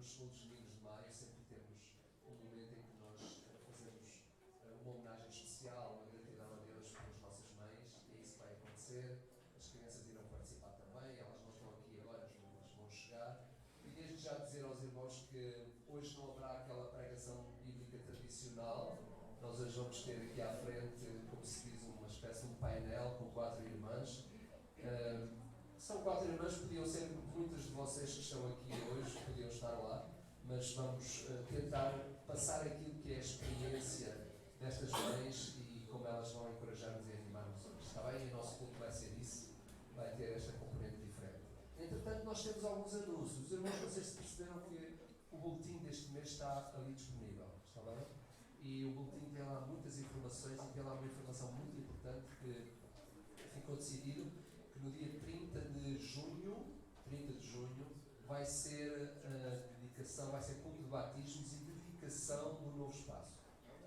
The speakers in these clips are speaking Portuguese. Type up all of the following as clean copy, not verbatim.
nos segundos domingos de maio sempre temos um momento em que nós fazemos uma homenagem especial, uma gratidão a Deus pelas nossas mães, e é isso que vai acontecer. As crianças irão participar também, elas não estão aqui agora, mas vão chegar. E desde já dizer aos irmãos que hoje não haverá aquela pregação bíblica tradicional. Nós hoje vamos ter aqui à frente, como se diz, uma espécie de painel com 4 irmãs. São 4 irmãs, podiam ser muitas de vocês que estão aqui hoje, podiam estar lá, mas vamos tentar passar aquilo que é a experiência destas mães e como elas vão encorajar-nos e animar-nos hoje. Está bem? E o nosso culto vai ser isso, vai ter esta componente diferente. Entretanto, nós temos alguns anúncios. Os irmãos, vocês se perceberam que o boletim deste mês está ali disponível. Está bem? E o boletim tem lá muitas informações e tem lá uma informação muito importante que ficou decidido que no dia 30 de junho vai ser a dedicação, vai ser culto de batismos e dedicação do novo espaço.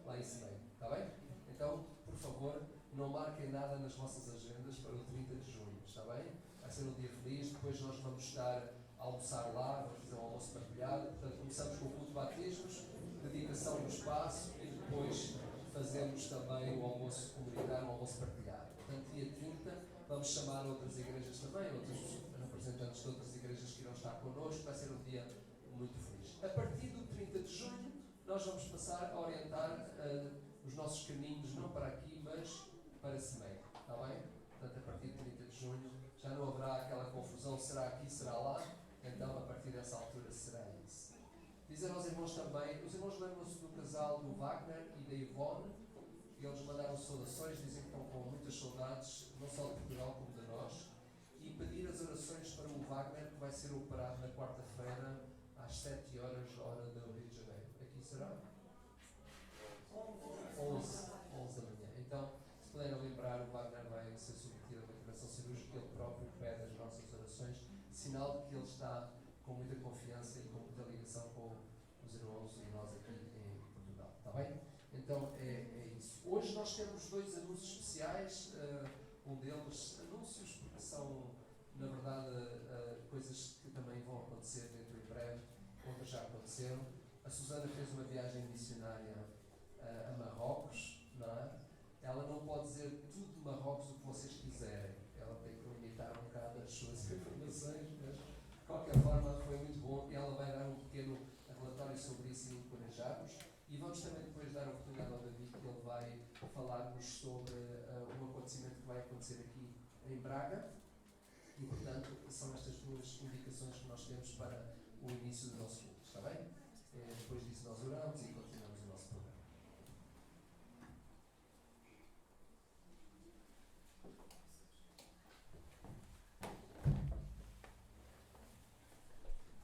Lá em cima, está bem? Então, por favor, não marquem nada nas vossas agendas para o 30 de junho, está bem? Vai ser um dia feliz, depois nós vamos estar a almoçar lá, vamos fazer um almoço partilhado. Portanto, começamos com o culto de batismos, dedicação do espaço e depois fazemos também o almoço comunitário, o almoço partilhado. Portanto, dia 30, vamos chamar outras igrejas também, outros representantes de outras igrejas que irão estar connosco, vai ser um dia muito feliz. A partir do 30 de junho, nós vamos passar a orientar os nossos caminhos, não para aqui, mas para Semeio, está bem? Portanto, a partir de 30 de junho, já não haverá aquela confusão, será aqui, será lá, então, a partir dessa altura, será isso. Dizer aos irmãos também, os irmãos lembram-se do casal do Wagner e da Ivone, e eles mandaram saudações, dizem que estão com muitas saudades, não só de Portugal como de nós, e pedir as orações para o Wagner, que vai ser operado na quarta-feira, às 7 horas, hora do Rio de Janeiro. Aqui será? 11 da manhã. Então, se puderem lembrar, o Wagner vai ser submetido a uma intervenção cirúrgica, ele próprio pede as nossas orações, sinal de que ele está com muita confiança e com muita ligação com os irmãos e nós aqui em Portugal. Está bem? Então é isso. Hoje nós temos 2 anúncios especiais, um deles anúncios porque são, na verdade, coisas que também vão acontecer dentro em breve, outras já aconteceram. A Susana fez uma viagem missionária a Marrocos, não é? Ela não pode dizer tudo de Marrocos o que vocês quiserem, ela tem que limitar um bocado as suas informações, mas de qualquer forma foi muito bom e ela vai dar um pequeno relatório sobre isso e encorajar-nos. E vamos também depois dar a oportunidade ao David, que ele vai falar-nos sobre um acontecimento que vai acontecer aqui em Braga. E, portanto, são estas 2 indicações que nós temos para o início do nosso culto, está bem? Depois disso nós oramos e continuamos o nosso programa.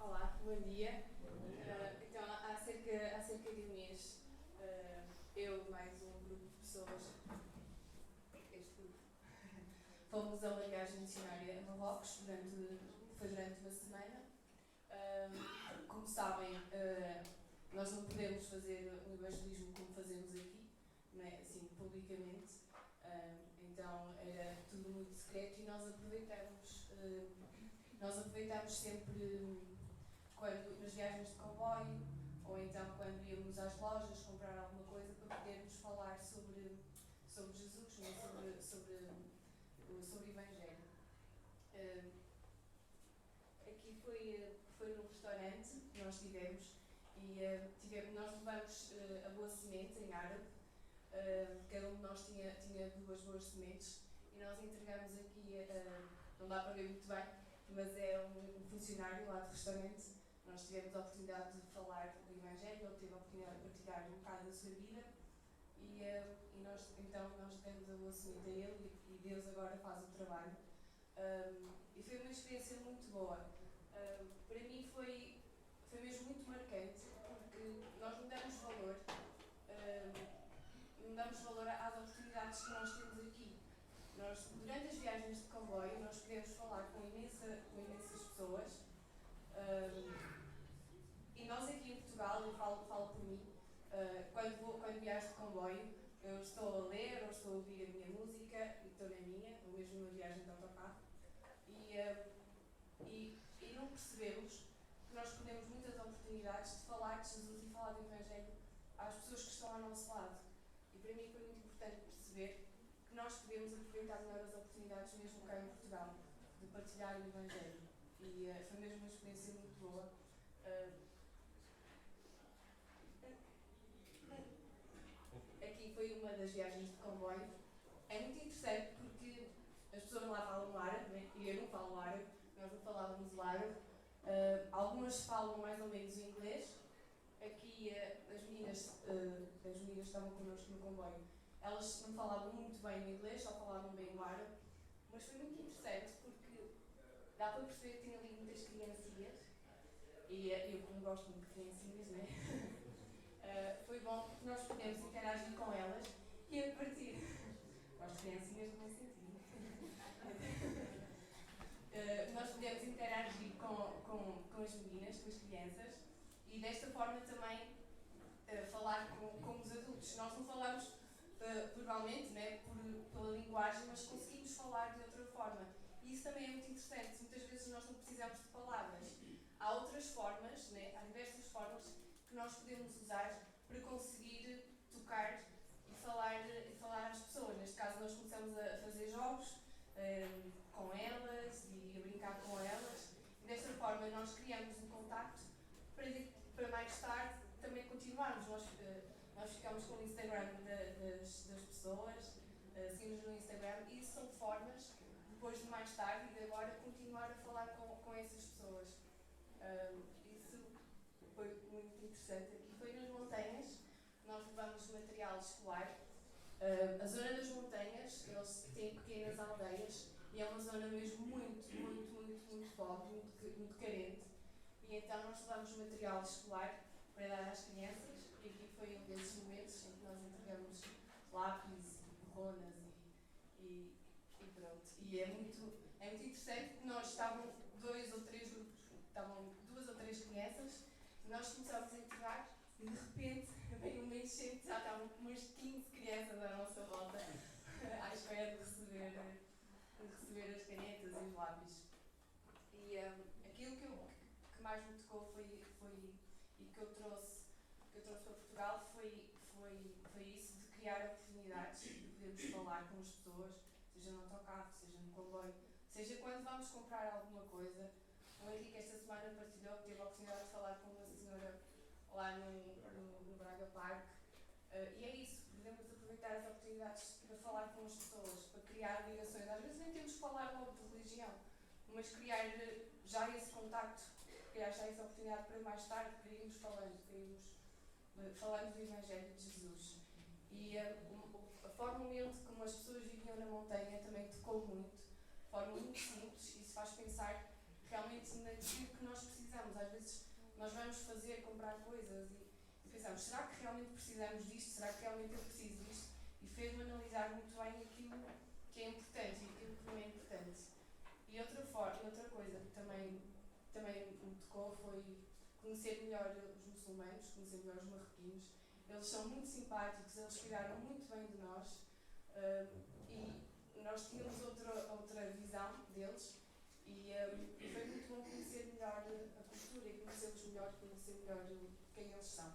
Olá, bom dia. Então, há cerca de um mês, eu e mais um grupo de pessoas, este grupo, fomos a uma viagem missionária a Marrocos foi durante uma semana. Como sabem, nós não podemos fazer o evangelismo como fazemos aqui, não é? Assim, publicamente. Então era tudo muito secreto e nós aproveitamos sempre quando, nas viagens de comboio, ou então quando íamos às lojas comprar alguma coisa para podermos falar sobre Jesus, né? sobre o Evangelho. Aqui foi num restaurante que nós tivemos e nós levamos a boa semente em árabe. Cada um de nós tinha 2 boas sementes e nós entregamos aqui, não dá para ver muito bem, mas é um funcionário lá do restaurante. Nós tivemos a oportunidade de falar do Evangelho, ele teve a oportunidade de partilhar um bocado da sua vida e nós demos a boa semente a ele e Deus agora faz o trabalho. E foi uma experiência muito boa. Para mim foi mesmo muito marcante, porque nós não damos valor às oportunidades que nós temos aqui. Durante as viagens de comboio, nós podemos falar com imensas pessoas. E nós aqui em Portugal, eu falo por mim, quando viajo de comboio, eu estou a ler ou estou a ouvir a minha música e estou na minha, ou mesmo numa viagem de autocarro, e não percebemos que nós perdemos muitas oportunidades de falar de Jesus e falar do Evangelho às pessoas que estão ao nosso lado. E para mim foi muito importante perceber que nós podemos aproveitar melhor as oportunidades mesmo cá em Portugal, de partilhar o Evangelho. E foi mesmo uma experiência muito boa. Aqui foi uma das viagens de comboio. É muito interessante porque as pessoas lá falam árabe, né? E eu não falo árabe, nós não falávamos o árabe. Algumas falam mais ou menos inglês. Aqui as meninas que estavam connosco no comboio, elas não falavam muito bem o inglês, só falavam bem o árabe. Mas foi muito interessante porque dá para perceber que tem ali muitas criancinhas. E eu, como gosto muito de criancinhas, né? Foi bom porque nós pudemos interagir com elas e a partir. Gosto de criancinhas no meu sentido. Nós pudemos interagir com as meninas, com as crianças e desta forma também falar com os adultos. Nós não falamos verbalmente, né, pela linguagem, mas conseguimos falar de outra forma. E isso também é muito interessante. Muitas vezes nós não precisamos de palavras. Há outras formas, né, há diversas formas que nós podemos usar para conseguir tocar e falar às pessoas. Neste caso, nós começamos a fazer jogos com elas e a brincar com elas. E desta forma, nós criamos um contacto para mais tarde também continuarmos. Nós ficamos com o Instagram das pessoas, seguimos no Instagram, e isso são formas, depois de mais tarde e de agora, continuar a falar com essas pessoas. Isso foi muito interessante. Aqui foi nas montanhas, nós levamos material escolar. A zona das montanhas, eles têm pequenas aldeias e é uma zona mesmo muito pobre, muito carente. E então nós levamos material escolar para dar às crianças, e aqui foi um desses momentos em que nós entregamos lápis e coronas e pronto. E é muito interessante porque nós estavam dois ou três grupos, estavam 2 ou 3 crianças, e nós começámos a entregar e de repente veio uma enchente, já estavam umas 15 crianças à nossa volta à espera de receber as canetas e os lápis. E aquilo que mais me tocou foi e que eu trouxe para Portugal foi isso, de criar oportunidades, de podermos falar com as pessoas, seja no autocarro, seja no comboio, seja quando vamos comprar alguma coisa. O Henrique esta semana partilhou que teve a oportunidade de falar com uma senhora lá no Braga Park, e é isso, podemos aproveitar as oportunidades para falar com as pessoas, para criar ligações. Às vezes nem temos que falar logo de religião, mas criar já esse contacto, criar já essa oportunidade para mais tarde, para irmos falando do Evangelho de Jesus. E a forma humilde como as pessoas viviam na montanha também tocou muito, de forma muito simples, e isso faz pensar realmente naquilo que nós precisamos. Às vezes nós vamos comprar coisas e pensamos, será que realmente precisamos disto? Será que realmente eu preciso disto? E fez-me analisar muito bem aquilo que é importante e aquilo que não é importante. E outra coisa que também me tocou foi conhecer melhor os muçulmanos, conhecer melhor os marroquinos. Eles são muito simpáticos, eles cuidaram muito bem de nós, e nós tínhamos outra visão deles, e foi muito bom conhecer melhor a cultura e conhecê-los melhor, conhecer melhor quem eles são.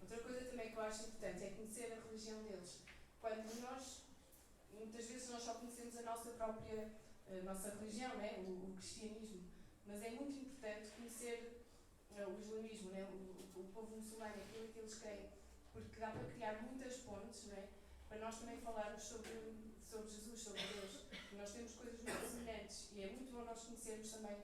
Outra coisa também que eu acho importante é conhecer a religião deles. Muitas vezes nós só conhecemos a nossa religião, né? o cristianismo, mas é muito importante conhecer o islamismo, né? o povo muçulmano, aquilo que eles creem, porque dá para criar muitas pontes, né? Para nós também falarmos sobre Jesus, sobre Deus. Nós temos coisas muito semelhantes e é muito bom nós conhecermos também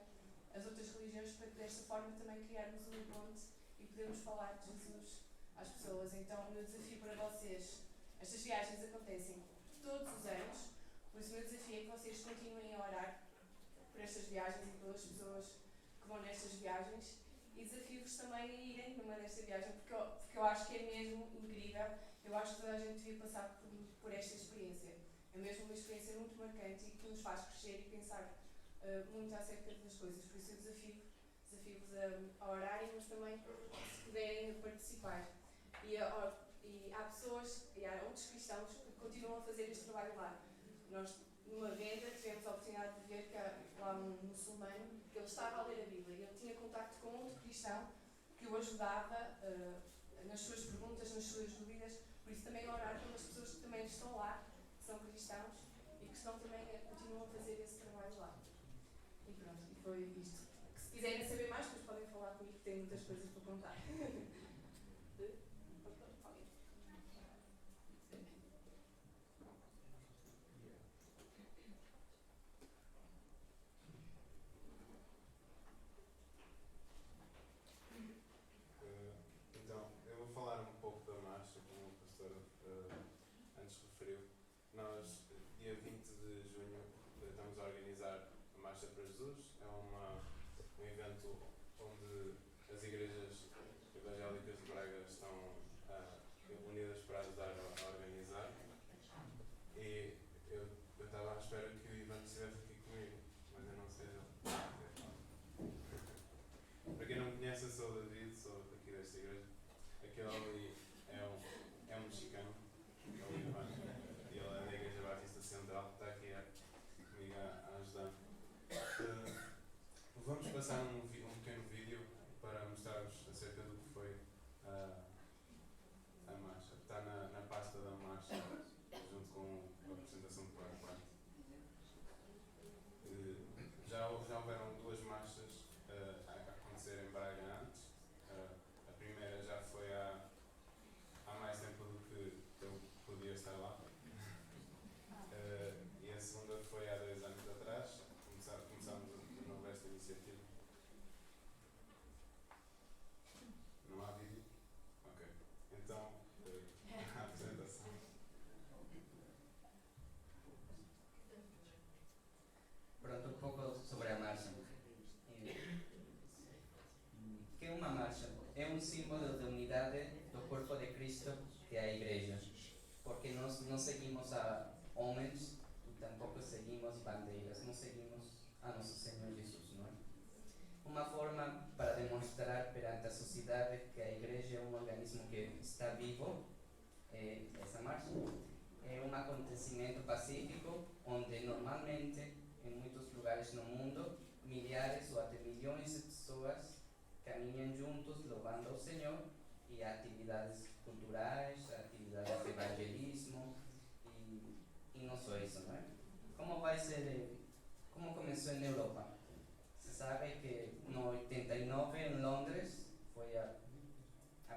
as outras religiões, para que desta forma também criarmos uma ponte e podermos falar de Jesus às pessoas. Então o meu desafio para vocês, estas viagens acontecem todos os anos, por isso o meu desafio é que vocês continuem a orar por estas viagens e pelas pessoas que vão nestas viagens, e desafio-vos também a irem numa desta viagem, porque eu acho que é mesmo incrível. Eu acho que toda a gente devia passar por esta experiência. É mesmo uma experiência muito marcante e que nos faz crescer e pensar muito acerca das coisas. Por isso eu desafio-vos a orarem, mas também, se puderem, a participar. E há pessoas, e há outros cristãos que continuam a fazer este trabalho lá. Nós numa venda, tivemos a oportunidade de ver que lá um muçulmano, que ele estava a ler a Bíblia e ele tinha contacto com outro cristão que o ajudava nas suas perguntas, nas suas dúvidas. Por isso também orar pelas pessoas que também estão lá, que são cristãos e que estão também continuam a fazer esse trabalho lá. E pronto, e foi isto. Que se quiserem saber mais, depois podem falar comigo, que tenho muitas coisas para contar. Então, eu vou falar um pouco da marcha, como a pastora antes referiu. Nós, dia 20 de junho, estamos a organizar a Marcha para Jesus. É um evento onde as igrejas evangélicas de Braga estão unidas para ajudar a organizar. E eu estava à espera que o Ivan estivesse aqui comigo, mas eu não sei ele. Para quem não me conhece, eu sou o David, sou aqui desta igreja. Aquele ali é um mexicano, é o Ivan, e ele é da Igreja Batista Central, está aqui comigo a ajudar. Vamos passar um pequeno vídeo para mostrar-vos acerca do que foi a marcha. Está na pasta da marcha, junto com a apresentação do PowerPoint. Já houveram duas marchas a acontecer em Braga antes. A primeira já foi há mais tempo do que eu podia estar lá. E a segunda foi há 2 anos atrás. Começámos de novo esta iniciativa. Não há vídeo? Ok. Então, a apresentação. Pronto, un poco sobre a marcha. Que é uma marcha? É um símbolo de unidade do corpo de Cristo, que é a igreja. Porque nós não seguimos a homens e tampouco seguimos bandeiras, não seguimos a nosso Senhor Jesus, não é? Uma forma para demonstrar perante a sociedade que a igreja é um organismo que está vivo é essa marcha. É um acontecimento pacífico onde normalmente em muitos lugares no mundo milhares ou até milhões de pessoas caminham juntos louvando ao Senhor e há atividades culturais, atividades de evangelismo e não só isso, não é? Como vai ser, como começou na Europa? Se sabe que no 89 em Londres foi a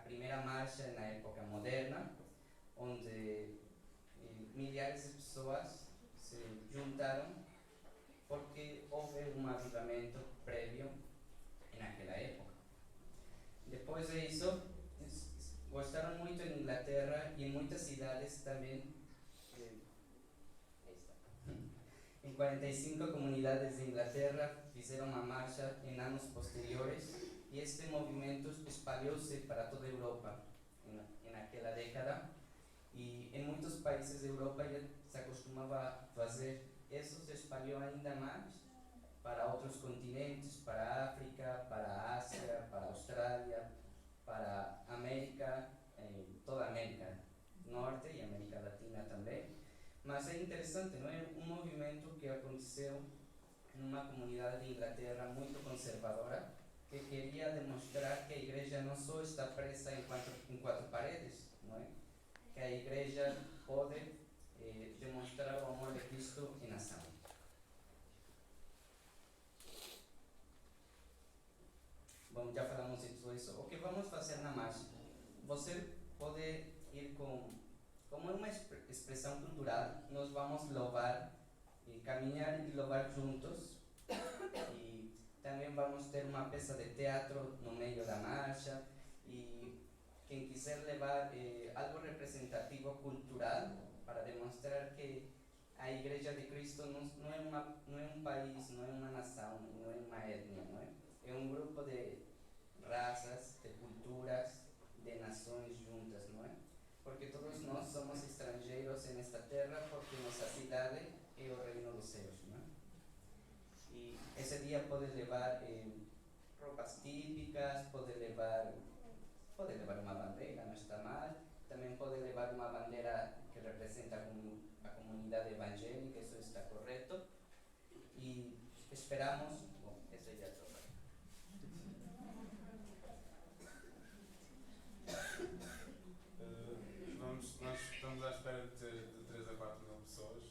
primeira marcha na época moderna, onde milhares de pessoas se juntaram porque houve um avivamento prévio naquela época. Depois disso, gostaram muito em Inglaterra e em muitas cidades também. Em 45 comunidades de Inglaterra fizeram uma marcha em anos posteriores e este movimento espalhou-se para toda a Europa naquela década e em muitos países da Europa já se acostumava fazer. Isso se espalhou ainda mais para outros continentes, para a África, para a Ásia, para a Austrália, para a América, toda a América Norte e América Latina também. Mas é interessante, não é? Um movimento que aconteceu numa comunidade de Inglaterra muito conservadora, que queria demonstrar que a igreja não só está presa em quatro paredes, não é? Que a igreja pode demonstrar o amor de Cristo em ação. Bom, já falamos de tudo isso. O que vamos fazer na marcha? Você pode ir como uma expressão cultural, nós vamos louvar, caminhar e louvar juntos. E também vamos ter uma peça de teatro no meio da marcha. E quem quiser levar algo representativo cultural para demonstrar que a Igreja de Cristo não é um país, não é uma nação, não é uma etnia, não é? É um grupo de raças, de culturas, de nações juntas, não é? Porque todos nós somos estrangeiros nesta terra, porque nossa cidade é o reino dos céus, não é? E esse dia pode levar roupas típicas, pode levar uma bandeira, não está mal. Também pode levar uma bandeira que representa a comunidade evangélica, isso está correto. esperamos. Bom, eso ya todo. Nós estamos à espera de ter de 3 a 4 mil pessoas,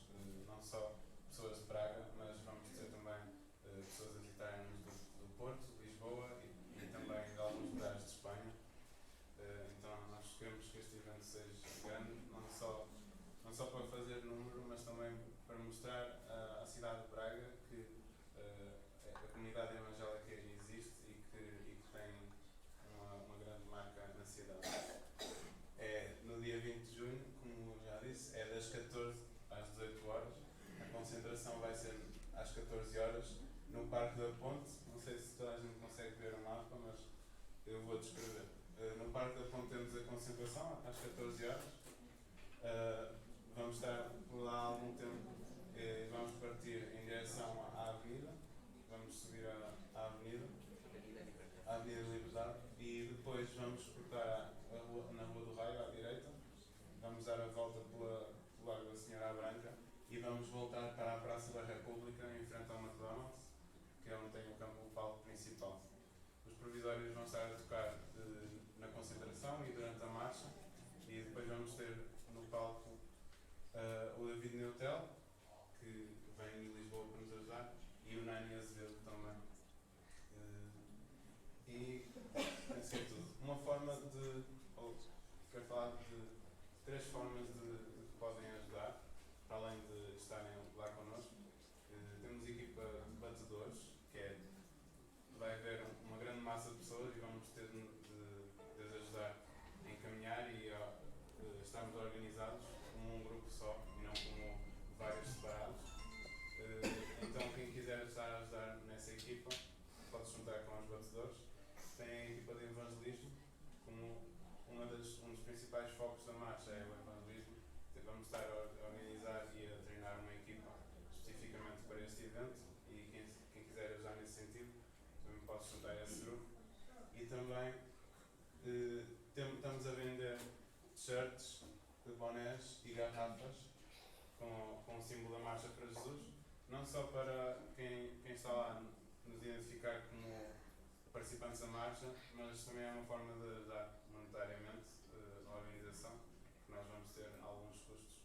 não só pessoas de Braga, mas vamos ter também pessoas a visitarem-nos do Porto, Lisboa e também de alguns lugares de Espanha. Então nós queremos que este evento seja grande, não só para fazer número, mas também para mostrar à cidade de Braga que a comunidade evangélica existe e que tem uma grande marca na cidade. É no dia 20 de junho, como já disse, é das 14 às 18 horas. A concentração vai ser às 14 horas no Parque da Ponte. Não sei se toda a gente consegue ver o mapa, mas eu vou descrever. No Parque da Ponte temos a concentração às 14 horas. Vamos estar por lá há algum tempo e vamos partir em direção à Avenida. Vamos subir à Avenida Liberdade e depois vamos cortar na Rua do Raio à direita. Vamos dar a volta pelo Largo da Senhora Branca e vamos voltar para a Praça da República em frente ao McDonald's, que é onde tem o palco principal. Os provisórios vão estar a tocar na concentração e durante a marcha, e depois vamos ter no palco o David Neutel, que vem de Lisboa para nos ajudar, e o Nani Azevedo também. E isso é tudo. Uma forma quero falar de 3 formas de que podem ajudar, para além de estarem lá connosco. Temos equipa de batedores, vai haver uma grande massa de pessoas e vamos ter de as ajudar a encaminhar e estarmos organizados como um grupo só e não como vários separados. Então quem quiser estar a ajudar nessa equipa pode se juntar com os batedores. Tem a equipa de evangelismo, como um dos principais focos da marcha é o evangelismo. Vamos estar a organizar e a treinar uma equipa especificamente para este evento, e quem quiser ajudar nesse sentido também pode se juntar a esse grupo. E também estamos a vender t-shirts, bonés e garrafas com o símbolo da Marcha para Jesus, não só para quem está lá nos identificar como participantes da marcha, mas também é uma forma de ajudar monetariamente a organização, que nós vamos ter alguns custos,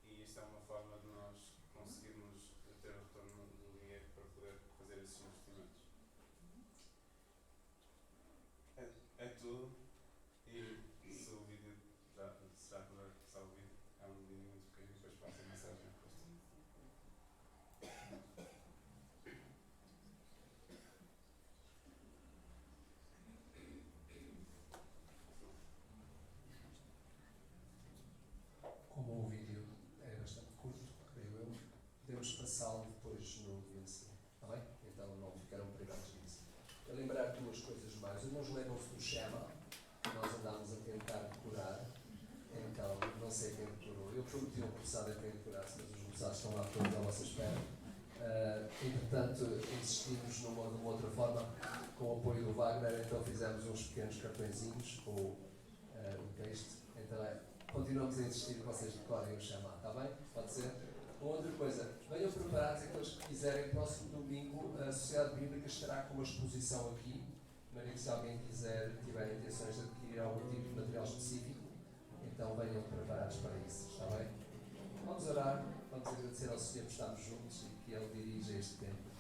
e isto é uma forma de nós conseguirmos ter o retorno do dinheiro para poder fazer esses investimentos. É tudo, e se o vídeo já puder passar o vídeo, é um vídeo muito pequeno, depois passa a mensagem a posto. Como o vídeo é bastante curto, creio eu, podemos passá-lo depois no dia seguinte, está bem? Então não ficaram privados disso. A lembrar 2 coisas mais. Os irmãos lembram-se do Shema, que nós andámos a tentar decorar, então não sei quem decorou. Eu prometi ao começar a quem decorasse, mas os começados estão lá todos à vossa espera. Entretanto, insistimos de uma outra forma, com o apoio do Wagner, então fizemos uns pequenos cartõezinhos com o texto. Então continuamos a insistir que vocês decorem o Shema, está bem? Pode ser? Uma outra coisa, venham preparados aqueles que quiserem, próximo domingo a Sociedade Bíblica estará com uma exposição aqui, mas se alguém tiver intenções de adquirir algum tipo de material específico, então venham preparados para isso, está bem? Vamos orar, vamos agradecer ao Senhor por estarmos juntos e que Ele dirija este tempo.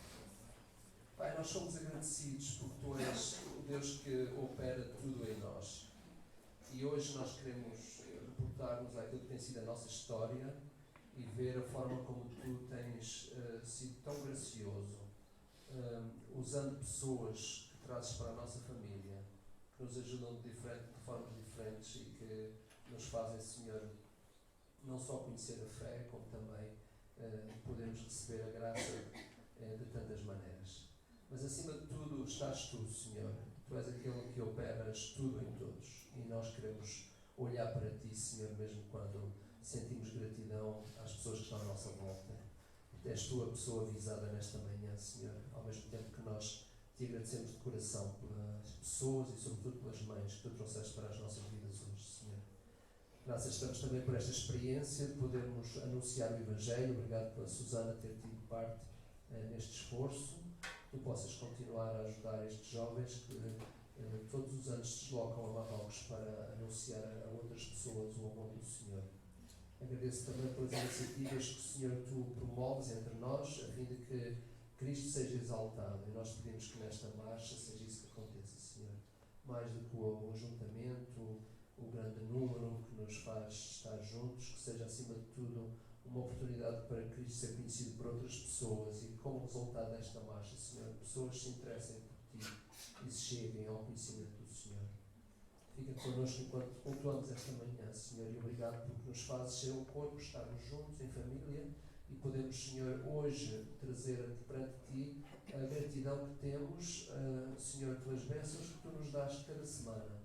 Pai, nós somos agradecidos porque Tu és o Deus que opera tudo em nós. E hoje nós queremos reportar-nos àquilo que tem sido a nossa história e ver a forma como Tu tens sido tão gracioso, usando pessoas que trazes para a nossa família, que nos ajudam de formas diferentes e que nos fazem, Senhor, não só conhecer a fé, como também podemos receber a graça de tantas maneiras. Mas acima de tudo estás Tu, Senhor. Tu és aquele que operas tudo em todos. E nós queremos olhar para Ti, Senhor, mesmo quando sentimos gratidão às pessoas que estão à nossa volta. És Tu a pessoa avisada nesta manhã, Senhor, ao mesmo tempo que nós Te agradecemos de coração pelas pessoas e sobretudo pelas mães que Tu trouxeste para as nossas vidas hoje, Senhor. Graças estamos também por esta experiência de podermos anunciar o Evangelho. Obrigado pela Susana ter tido parte neste esforço, tu possas continuar a ajudar estes jovens que todos os anos se deslocam a Marrocos para anunciar a outras pessoas o amor do Senhor. Agradeço também pelas iniciativas que o Senhor tu promoves entre nós, a fim de que Cristo seja exaltado, e nós pedimos que nesta marcha seja isso que aconteça, Senhor. Mais do que o ajuntamento, o grande número que nos faz estar juntos, que seja acima de tudo uma oportunidade para Cristo ser conhecido por outras pessoas e que, como resultado desta marcha, Senhor, pessoas se interessem por Ti e se cheguem ao conhecimento do Senhor. Fica connosco enquanto cultuamos esta manhã, Senhor, e obrigado porque nos fazes ser um corpo, estarmos juntos em família e podemos, Senhor, hoje trazer perante Ti a gratidão que temos, Senhor, pelas bênçãos que Tu nos dás cada semana.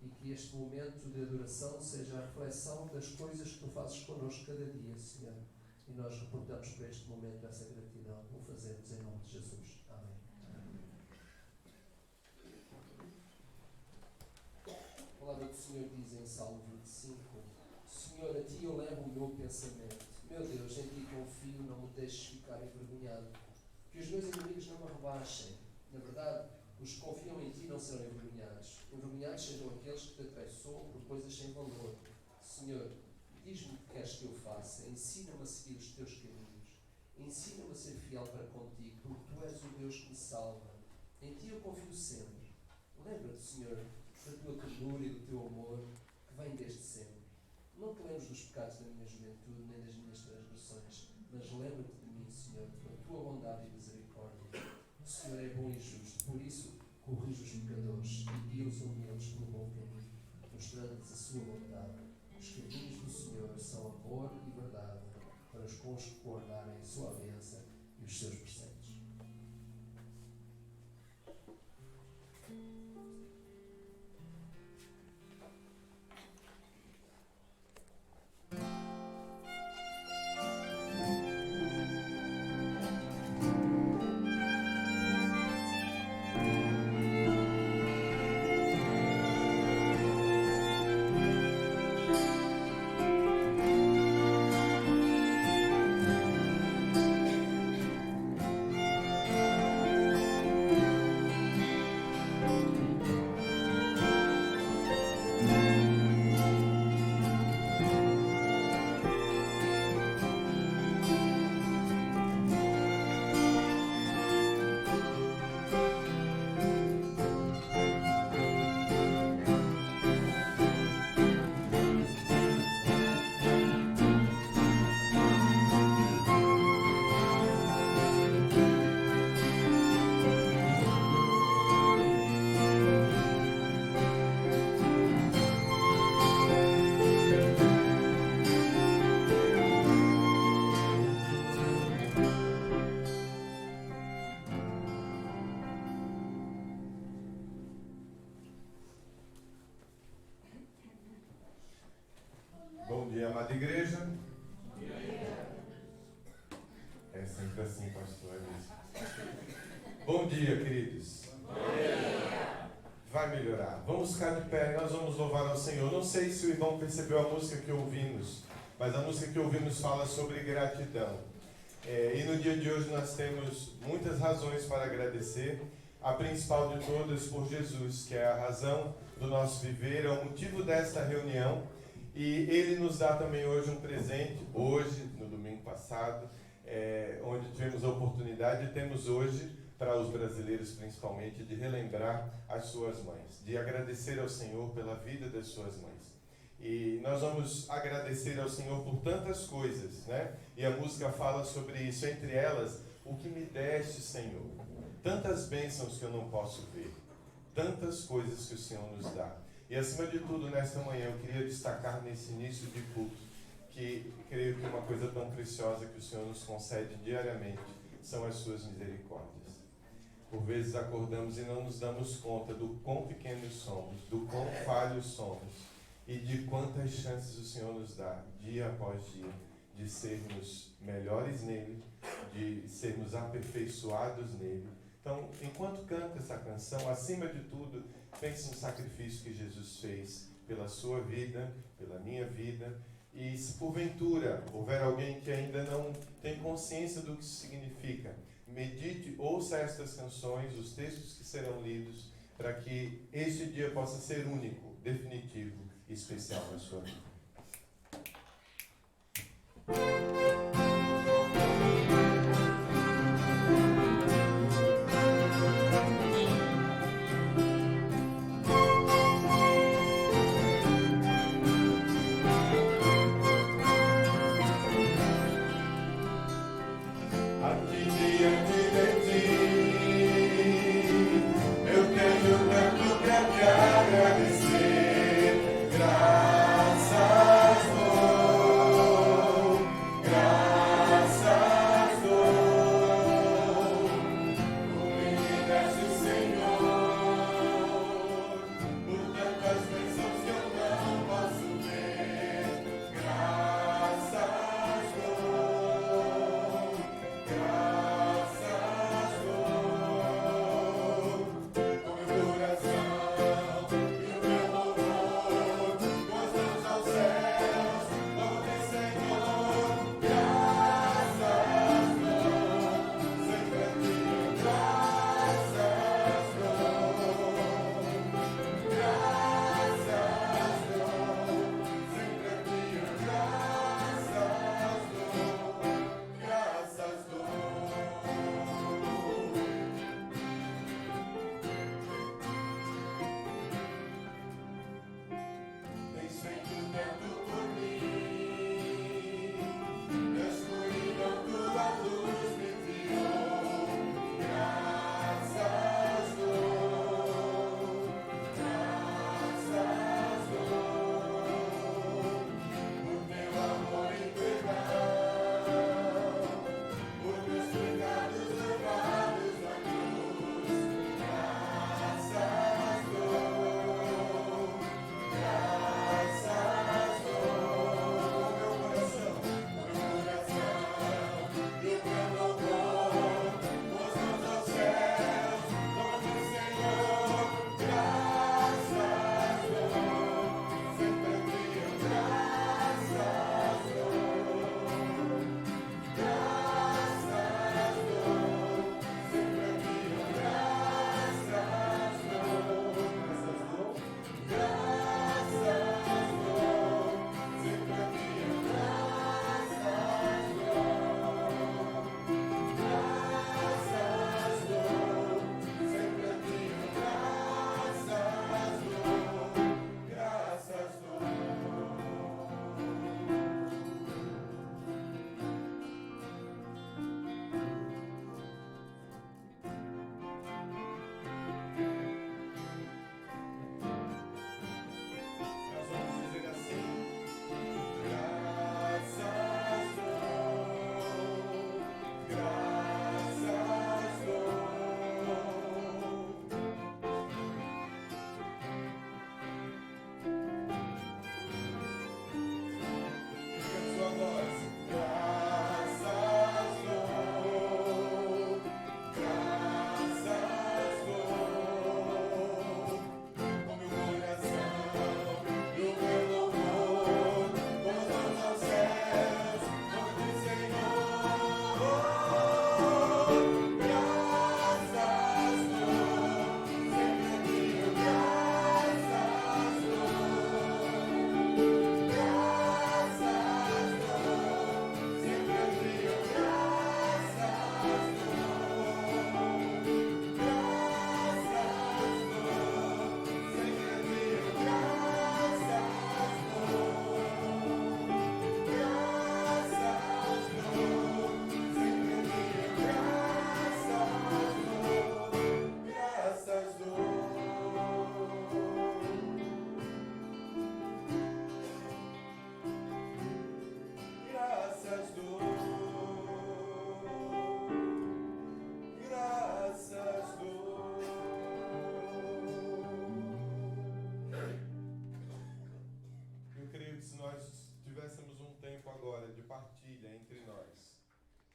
E que este momento de adoração seja a reflexão das coisas que Tu fazes connosco cada dia, Senhor. E nós reportamos para este momento essa gratidão. O fazemos em nome de Jesus. Amém. A palavra do Senhor diz em Salmo 25: Senhor, a Ti eu levo o meu pensamento. Meu Deus, em Ti confio, não me deixes ficar envergonhado. Que os meus inimigos não me rebaixem. Na verdade, os que confiam em Ti não serão envergonhados. Envergonhados sejam aqueles que Te atraiçoam por coisas sem valor. Senhor, diz-me o que queres que eu faça. Ensina-me a seguir os Teus caminhos. Ensina-me a ser fiel para contigo, porque Tu és o Deus que me salva. Em Ti eu confio sempre. Lembra-te, Senhor, da Tua ternura e do Teu amor, que vem desde sempre. Não te lembres dos pecados da minha juventude, nem das minhas transgressões, mas lembra-te de mim, Senhor, pela Tua bondade e misericórdia. O Senhor é bom e justo, por isso corrige os pecadores e guia os humildes pelo bom caminho, mostrando-lhes a sua bondade. Os caminhos do Senhor são amor e verdade, para os bons que guardarem a sua aliança e os seus preceitos. Bom dia, amada igreja. É sempre assim, pastor. Bom dia, queridos. Vai melhorar. Vamos ficar de pé, nós vamos louvar ao Senhor. Não sei se o irmão percebeu a música que ouvimos, mas a música que ouvimos fala sobre gratidão. E no dia de hoje nós temos muitas razões para agradecer. A principal de todas por Jesus, que é a razão do nosso viver, é o motivo desta reunião. E Ele nos dá também hoje um presente, hoje, no domingo passado, onde tivemos a oportunidade, e temos hoje, para os brasileiros principalmente, de relembrar as suas mães, de agradecer ao Senhor pela vida das suas mães. E nós vamos agradecer ao Senhor por tantas coisas, né? E a música fala sobre isso, entre elas, o que me deste, Senhor. Tantas bênçãos que eu não posso ver, tantas coisas que o Senhor nos dá. E acima de tudo, nesta manhã, eu queria destacar nesse início de culto, que creio que uma coisa tão preciosa que o Senhor nos concede diariamente são as suas misericórdias. Por vezes acordamos e não nos damos conta do quão pequenos somos, do quão falhos somos e de quantas chances o Senhor nos dá, dia após dia, de sermos melhores nele, de sermos aperfeiçoados nele. Então, enquanto canta essa canção, acima de tudo, pense no sacrifício que Jesus fez pela sua vida, pela minha vida. E se porventura houver alguém que ainda não tem consciência do que isso significa, medite, ouça estas canções, os textos que serão lidos, para que este dia possa ser único, definitivo e especial na sua vida.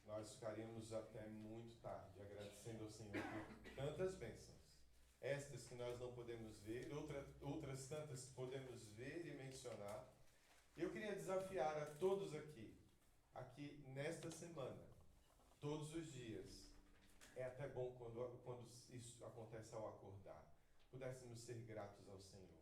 Nós ficaríamos até muito tarde, agradecendo ao Senhor por tantas bênçãos. Estas que nós não podemos ver, outras tantas que podemos ver e mencionar. Eu queria desafiar a todos aqui nesta semana, todos os dias, é até bom quando isso acontece ao acordar. Pudéssemos ser gratos ao Senhor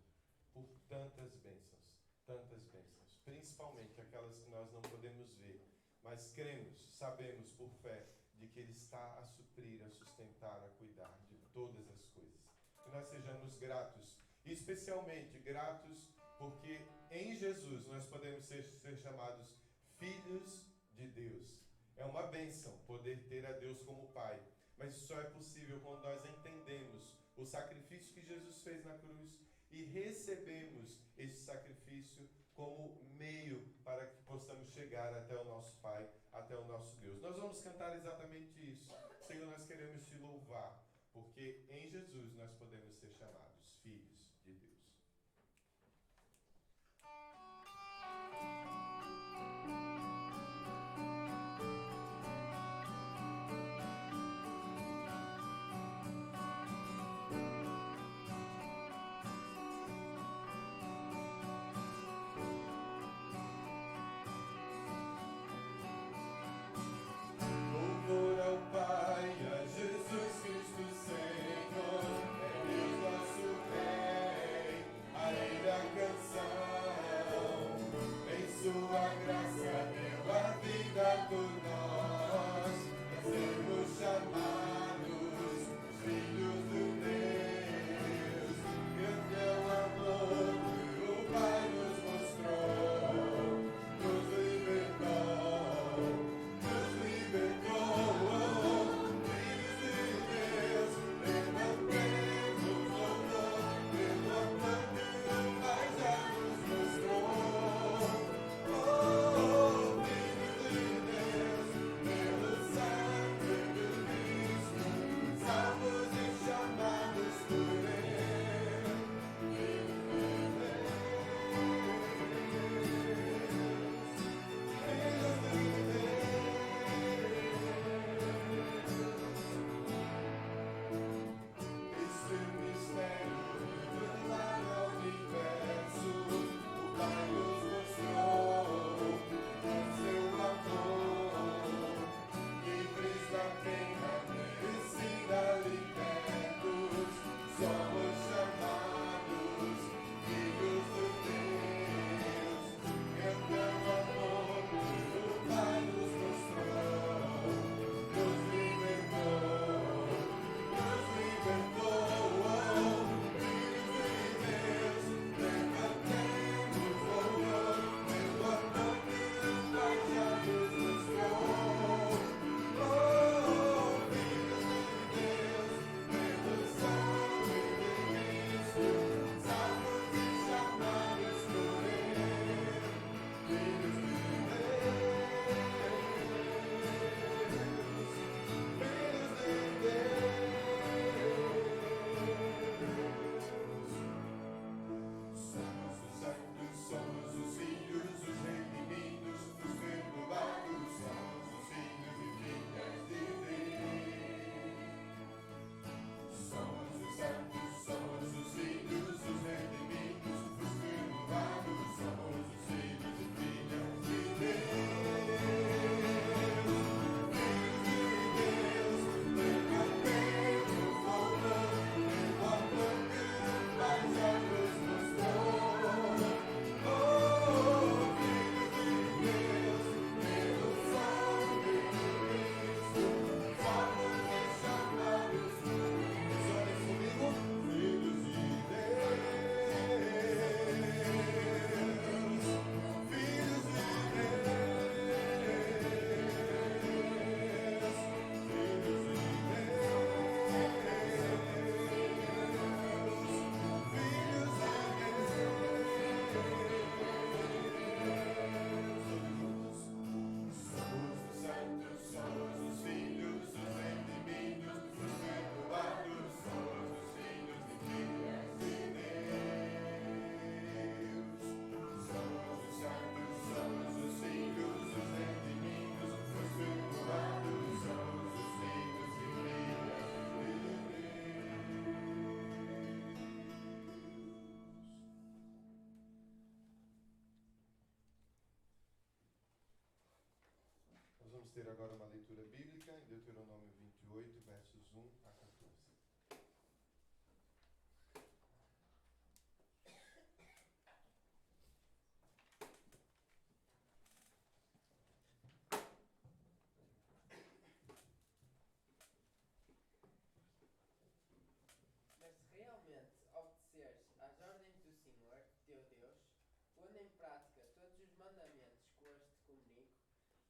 por tantas bênçãos, principalmente aquelas que nós não podemos ver, mas cremos, sabemos por fé, de que Ele está a suprir, a sustentar, a cuidar de todas as coisas. Que nós sejamos gratos, e especialmente gratos porque em Jesus nós podemos ser chamados filhos de Deus. É uma bênção poder ter a Deus como Pai, mas isso só é possível quando nós entendemos o sacrifício que Jesus fez na cruz e recebemos esse sacrifício como meio para que possamos chegar até o nosso Pai, até o nosso Deus. Nós vamos cantar exatamente isso. Senhor, nós queremos te louvar, porque em Jesus nós podemos ser chamados filhos de Deus. Louvor ao Pai, a Jesus Cristo Senhor, é Deus nosso Rei. ter agora uma leitura bíblica em Deuteronômio 28, versos 1 a 14. Mas se realmente obedeceres às ordens do Senhor, teu Deus, pondo em prática todos os mandamentos que hoje te comunico,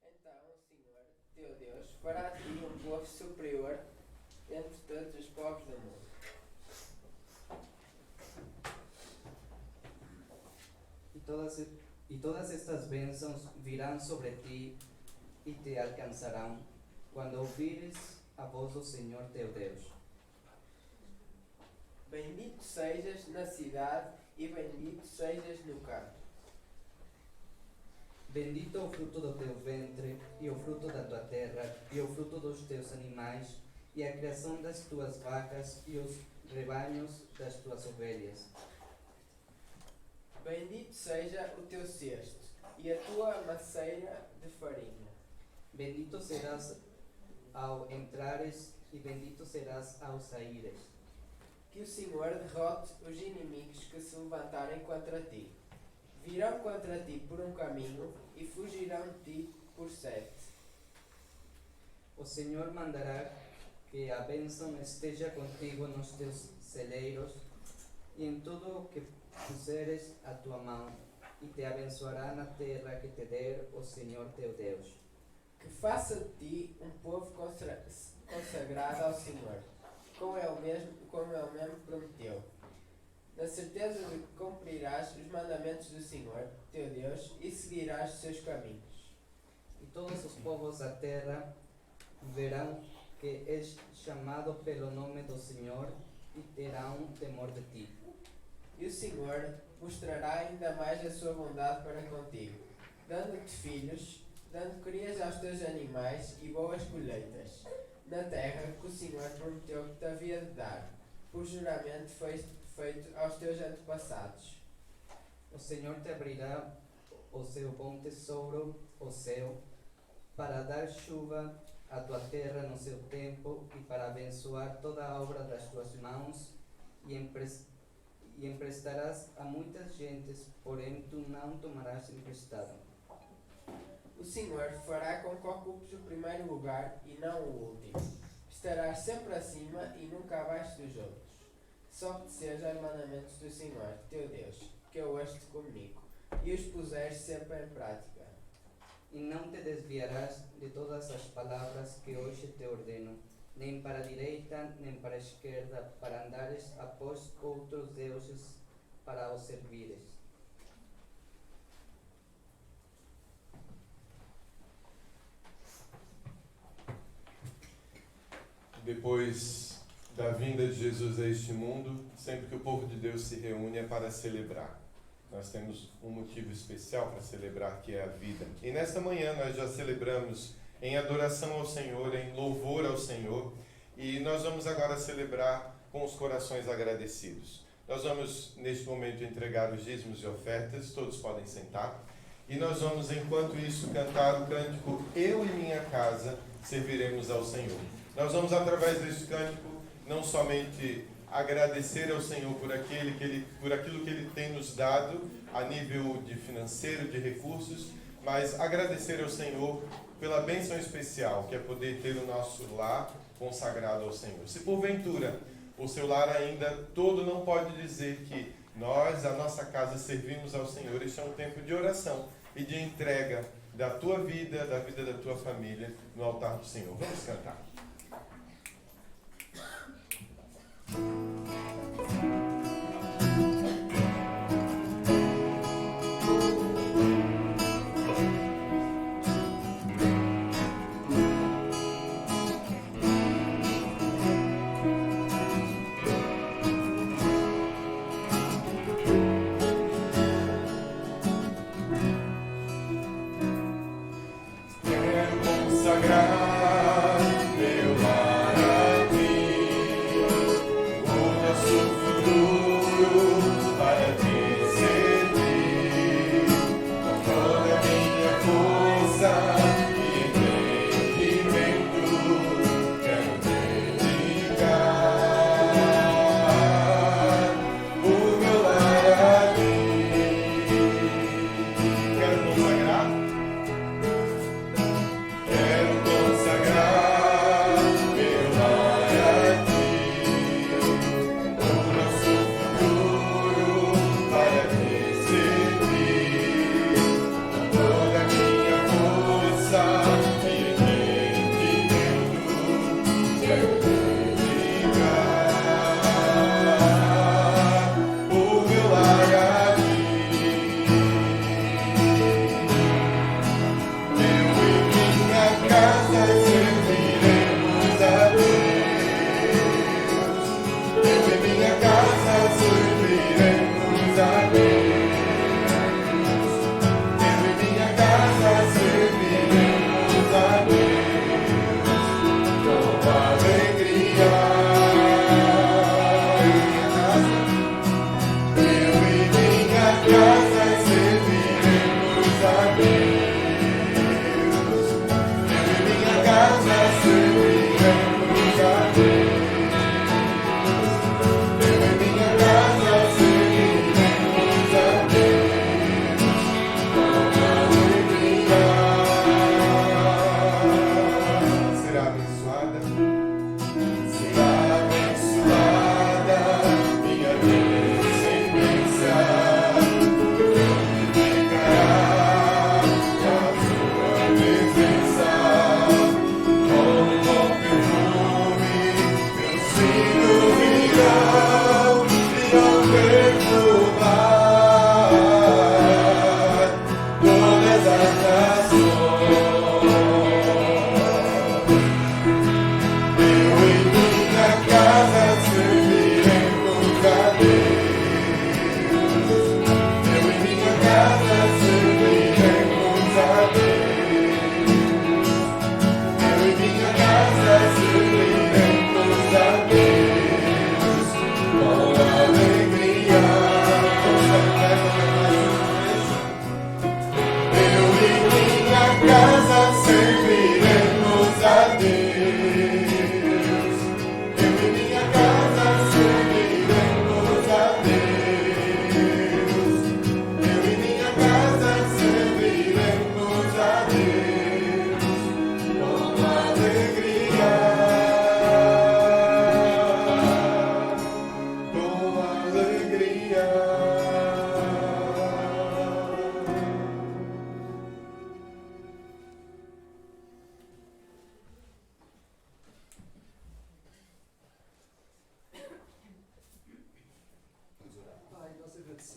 então o Senhor, teu Deus, fará de ti um povo superior entre todos os povos do mundo. E todas estas bênçãos virão sobre ti e te alcançarão quando ouvires a voz do Senhor teu Deus. Bendito sejas na cidade e bendito sejas no campo. Bendito o fruto do teu ventre, e o fruto da tua terra, e o fruto dos teus animais, e a criação das tuas vacas, e os rebanhos das tuas ovelhas. Bendito seja o teu cesto e a tua maceira de farinha. Bendito serás ao entrares, e bendito serás ao saíres. Que o Senhor derrote os inimigos que se levantarem contra ti. Virão contra ti por um caminho e fugirão de ti por 7. O Senhor mandará que a bênção esteja contigo nos teus celeiros e em tudo o que puseres a tua mão, e te abençoará na terra que te der o Senhor teu Deus. Que faça de ti um povo consagrado ao Senhor, como Ele mesmo prometeu. Na certeza de que cumprirás os mandamentos do Senhor, teu Deus, e seguirás os seus caminhos. E todos os povos da terra verão que és chamado pelo nome do Senhor e terão temor de ti. E o Senhor mostrará ainda mais a sua bondade para contigo, dando-te filhos, dando crias aos teus animais e boas colheitas, na terra que o Senhor prometeu que te havia de dar, por juramento feito aos teus antepassados. O Senhor te abrirá o seu bom tesouro, o céu, para dar chuva à tua terra no seu tempo e para abençoar toda a obra das tuas mãos, e emprestarás a muitas gentes, porém tu não tomarás emprestado. O Senhor fará com que ocupes o primeiro lugar e não o último. Estarás sempre acima e nunca abaixo dos outros. Só obedeceres aos mandamentos do Senhor, teu Deus, que eu hoje te comunico, e os puseres sempre em prática. E não te desviarás de todas as palavras que hoje te ordeno, nem para a direita, nem para a esquerda, para andares após outros deuses, para os servires. Depois da vinda de Jesus a este mundo, sempre que o povo de Deus se reúne é para celebrar. Nós temos um motivo especial para celebrar, que é a vida. E nesta manhã nós já celebramos em adoração ao Senhor, em louvor ao Senhor, e nós vamos agora celebrar com os corações agradecidos. Nós vamos, neste momento, entregar os dízimos e ofertas, todos podem sentar, e nós vamos, enquanto isso, cantar o cântico Eu e Minha Casa Serviremos ao Senhor. Nós vamos, através deste cântico, não somente agradecer ao Senhor por aquilo que Ele tem nos dado a nível de financeiro, de recursos, mas agradecer ao Senhor pela bênção especial, que é poder ter o nosso lar consagrado ao Senhor. Se porventura o seu lar ainda todo não pode dizer que nós, a nossa casa, servimos ao Senhor, este é um tempo de oração e de entrega da tua vida, da vida da tua família no altar do Senhor. Vamos cantar. Consagrar meu lar a ti.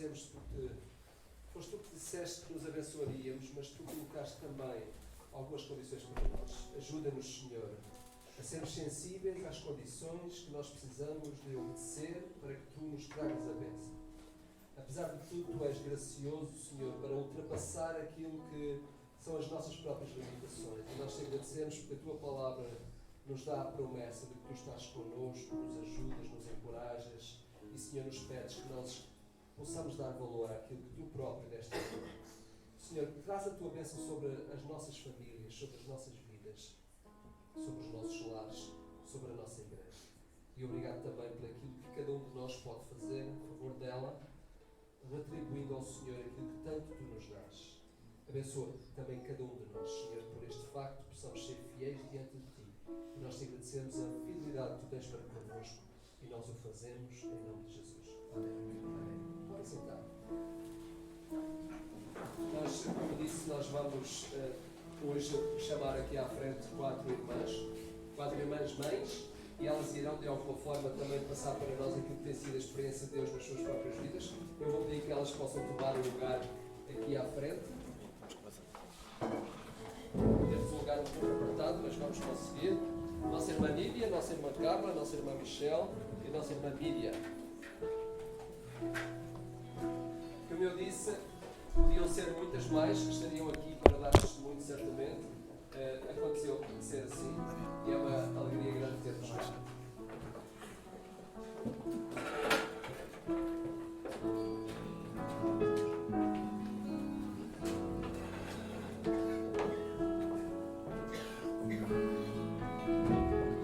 agradecemos porque foste tu que disseste que nos abençoaríamos, mas tu colocaste também algumas condições para nós. Ajuda-nos, Senhor, a sermos sensíveis às condições que nós precisamos de obedecer para que tu nos tragas a bênção. Apesar de tudo, tu és gracioso, Senhor, para ultrapassar aquilo que são as nossas próprias limitações. E nós te agradecemos porque a tua palavra nos dá a promessa de que tu estás connosco, nos ajudas, nos encorajas e, Senhor, nos pedes que nós possamos dar valor àquilo que tu próprio deste valor. Senhor, traz a tua bênção sobre as nossas famílias, sobre as nossas vidas, sobre os nossos lares, sobre a nossa igreja. E obrigado também por aquilo que cada um de nós pode fazer em favor dela, retribuindo ao Senhor aquilo que tanto tu nos dás. Abençoa também cada um de nós, Senhor, por este facto, possamos ser fiéis diante de ti. E nós te agradecemos a fidelidade que tu tens para connosco e nós o fazemos em nome de Jesus. Amém. Podem sentar. Nós, como disse, nós vamos hoje chamar aqui à frente 4 irmãs mães, e elas irão de alguma forma também passar para nós aquilo que tem sido a experiência de Deus nas suas próprias vidas. Eu vou pedir que elas possam tomar o lugar aqui à frente. Temos um lugar um pouco apertado, mas vamos conseguir. Nossa irmã Nídia, nossa irmã Carla, nossa irmã Michelle e nossa irmã Mídia. Como eu disse, podiam ser muitas mais que estariam aqui para dar testemunho, certamente. Aconteceu ser assim e é uma alegria grande ter-vos cá.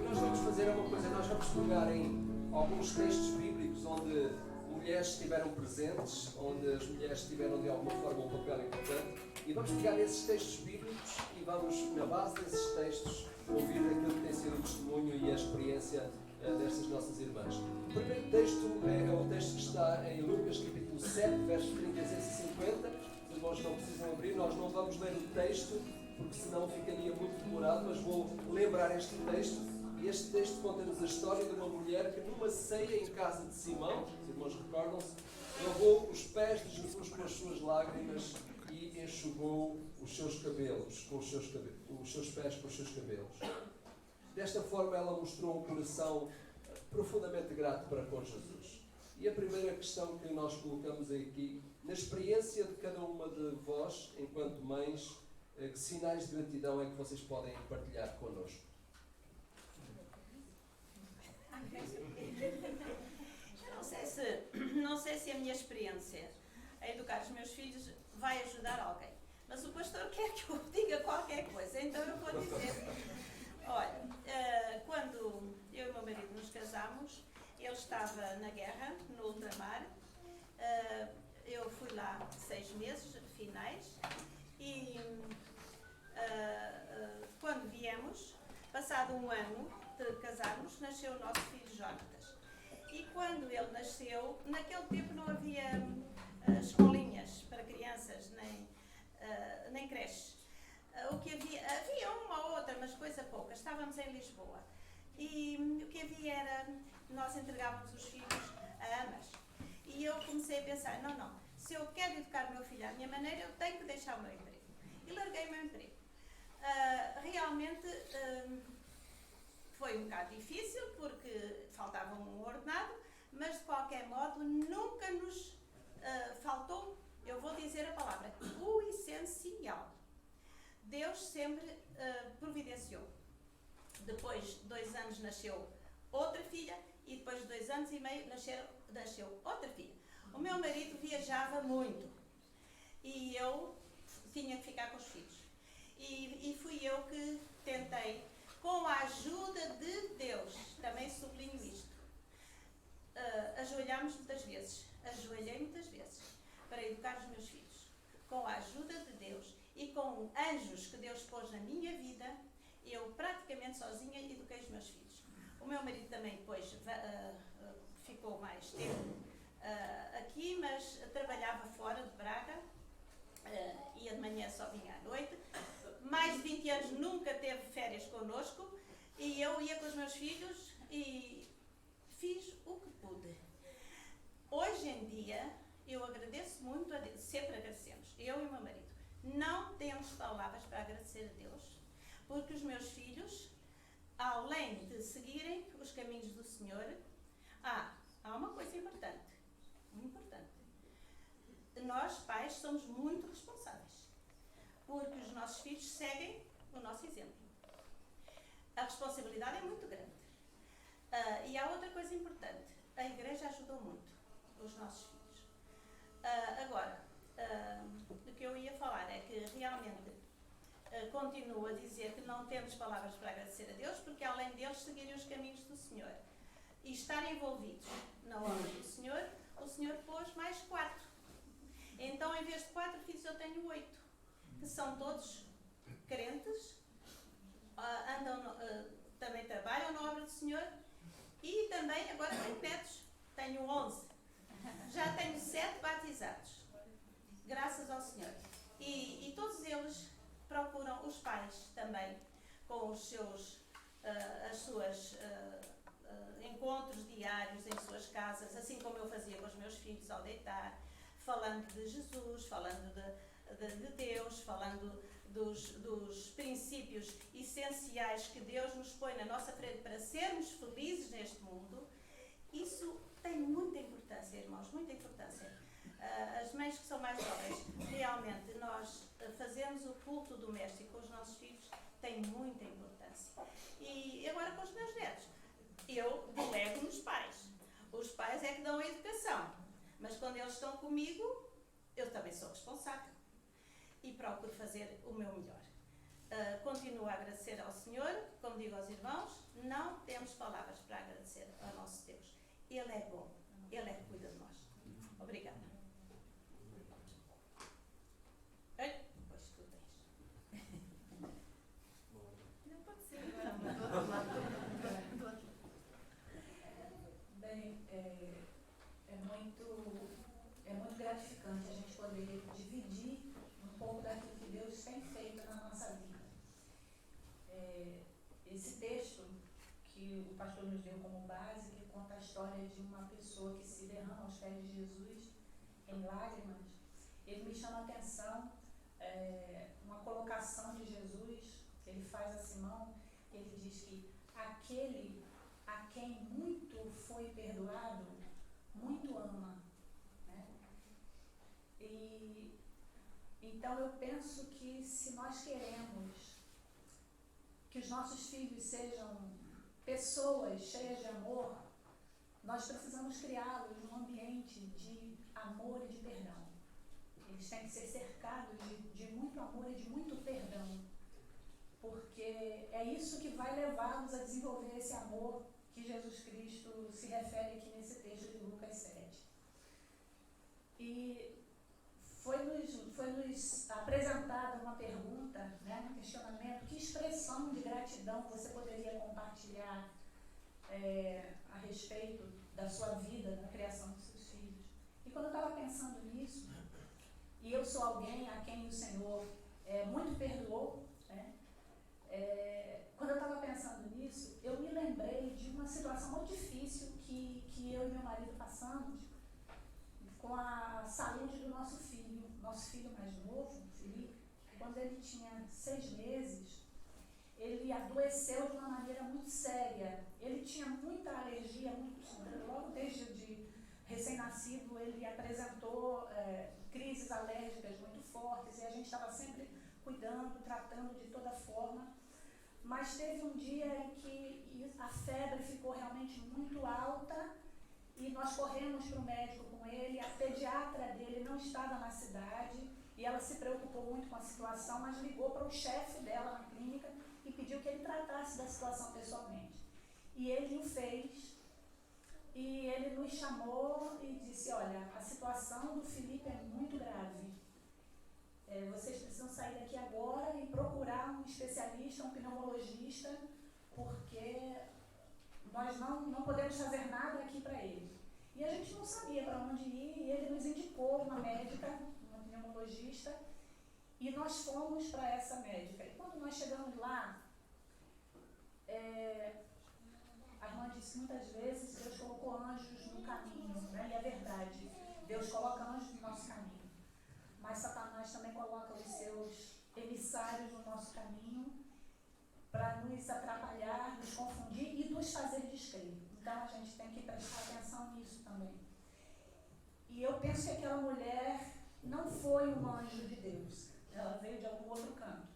Nós vamos fazer uma coisa, nós vamos pegar em alguns textos bíblicos onde mulheres estiveram presentes, onde as mulheres tiveram de alguma forma um papel importante, e vamos pegar nesses textos bíblicos e vamos, na base desses textos, ouvir aquilo que tem sido o testemunho e a experiência destas nossas irmãs. O primeiro texto é o texto que está em Lucas capítulo 7, versos 36 e 50. Os irmãos não precisam abrir, nós não vamos ler o texto, porque senão ficaria muito demorado, mas vou lembrar este texto. E este texto conta-nos a história de uma mulher que numa ceia em casa de Simão, os irmãos recordam-se, lavou os pés de Jesus com as suas lágrimas e enxugou os seus cabelos, os seus pés com os seus cabelos. Desta forma ela mostrou um coração profundamente grato para com Jesus. E a primeira questão que nós colocamos aqui, na experiência de cada uma de vós, enquanto mães, que sinais de gratidão é que vocês podem partilhar connosco? Eu não sei se a minha experiência a educar os meus filhos vai ajudar alguém, mas o pastor quer que eu diga qualquer coisa, então eu vou dizer. Olha, quando eu e o meu marido nos casámos, ele estava na guerra, no ultramar. Eu fui lá 6 meses finais e quando viemos, passado um ano de casarmos, nasceu o nosso filho Jonatas. E quando ele nasceu, naquele tempo não havia escolinhas para crianças, nem creche. O que havia uma ou outra, mas coisa pouca. Estávamos em Lisboa. E o que havia era, nós entregávamos os filhos a amas. E eu comecei a pensar, não, se eu quero educar o meu filho à minha maneira, eu tenho que deixar o meu emprego. E larguei o meu emprego. Realmente foi um bocado difícil, porque faltava um ordenado, mas de qualquer modo nunca nos faltou, eu vou dizer a palavra, o essencial. Deus sempre providenciou. Depois de 2 anos nasceu outra filha e depois de 2 anos e meio nasceu outra filha. O meu marido viajava muito e eu tinha que ficar com os filhos. E fui eu que tentei, com a ajuda de Deus, também sublinho isto, ajoelhei muitas vezes para educar os meus filhos. Com a ajuda de Deus e com anjos que Deus pôs na minha vida, eu praticamente sozinha eduquei os meus filhos. O meu marido também depois ficou mais tempo aqui, mas trabalhava fora de Braga, ia de manhã, só vinha à noite. Mais de 20 anos nunca teve férias connosco e eu ia com os meus filhos e fiz o que pude. Hoje em dia eu agradeço muito a Deus, sempre agradecemos, eu e o meu marido. Não temos palavras para agradecer a Deus, porque os meus filhos, além de seguirem os caminhos do Senhor, há uma coisa importante, muito importante. Nós, pais, somos muito responsáveis, porque os nossos filhos seguem o nosso exemplo. A responsabilidade é muito grande. E há outra coisa importante, a igreja ajudou muito os nossos filhos. Agora, o que eu ia falar é que realmente continuo a dizer que não temos palavras para agradecer a Deus, porque além deles seguirem os caminhos do Senhor e estarem envolvidos na obra do Senhor, o Senhor pôs mais 4. Então, em vez de 4 filhos, eu tenho 8, que são todos crentes, também trabalham na obra do Senhor, e também agora tenho netos, tenho 11. Já tenho 7 batizados, graças ao Senhor. E todos eles procuram os pais também, com os seus encontros diários em suas casas, assim como eu fazia com os meus filhos ao deitar, falando de Jesus, falando de Deus, falando dos princípios essenciais que Deus nos põe na nossa frente para sermos felizes neste mundo. Isso tem muita importância, irmãos, muita importância. As mães que são mais jovens, realmente nós fazemos o culto doméstico com os nossos filhos, tem muita importância. E agora com os meus netos, eu delego nos pais. Os pais é que dão a educação, mas quando eles estão comigo, eu também sou responsável e procuro fazer o meu melhor. Continuo a agradecer ao Senhor, como digo aos irmãos, não temos palavras para agradecer ao nosso Deus. Ele é bom, Ele é que cuida de nós. Obrigada. Pois tu tens. Não pode ser agora. Bem, é muito gratificante a gente poder dividir um pouco daquilo que Deus tem feito na nossa vida. Esse texto que o pastor nos deu como base, que conta a história de uma pessoa que se derrama aos pés de Jesus em lágrimas, ele me chama a atenção, uma colocação de Jesus que ele faz a Simão. Ele diz que aquele a quem muito foi perdoado, muito ama. Né? E então eu penso que se nós queremos que os nossos filhos sejam pessoas cheias de amor, nós precisamos criá-los num ambiente de amor e de perdão. Eles têm que ser cercados de muito amor e de muito perdão, porque é isso que vai levá-los a desenvolver esse amor que Jesus Cristo se refere aqui nesse texto de Lucas 7. E foi-nos apresentada uma pergunta, né, um questionamento: que expressão de gratidão você poderia compartilhar a respeito da sua vida, da criação dos seus filhos? E quando eu estava pensando nisso, e eu sou alguém a quem o Senhor muito perdoou, né, quando eu estava pensando nisso, eu me lembrei de uma situação muito difícil que eu e meu marido passamos com a saúde do nosso filho mais novo, Felipe. Quando ele tinha 6 meses, ele adoeceu de uma maneira muito séria. Ele tinha muita alergia, logo desde recém-nascido ele apresentou crises alérgicas muito fortes, e a gente estava sempre cuidando, tratando de toda forma. Mas teve um dia em que a febre ficou realmente muito alta e nós corremos para o médico com ele. A pediatra dele não estava na cidade e ela se preocupou muito com a situação, mas ligou para o chefe dela na clínica e pediu que ele tratasse da situação pessoalmente. E ele o fez, e ele nos chamou e disse: olha, a situação do Felipe é muito grave. Vocês precisam sair daqui agora e procurar um especialista, um pneumologista, porque nós não podemos fazer nada aqui para ele. E a gente não sabia para onde ir, e ele nos indicou uma médica, uma pneumologista, e nós fomos para essa médica. E quando nós chegamos lá, a irmã disse: muitas vezes Deus colocou anjos no caminho, né? E é verdade. Deus coloca anjos no nosso caminho, mas Satanás também coloca os seus emissários no nosso caminho para nos atrapalhar, nos confundir e nos fazer descrer. Então a gente tem que prestar atenção nisso também. E eu penso que aquela mulher não foi um anjo de Deus, ela veio de algum outro canto.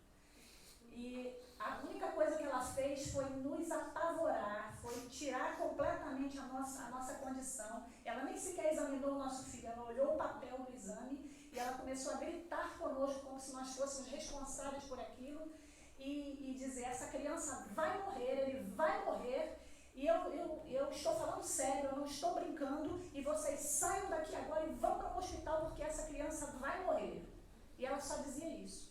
E a única coisa que ela fez foi nos apavorar, foi tirar completamente a nossa condição. Ela nem sequer examinou o nosso filho, ela olhou o papel do exame e ela começou a gritar conosco como se nós fôssemos responsáveis por aquilo e dizer, essa criança vai morrer, ele vai morrer, e eu estou falando sério, eu não estou brincando, e vocês saiam daqui agora e vão para o hospital porque essa criança vai morrer. E ela só dizia isso.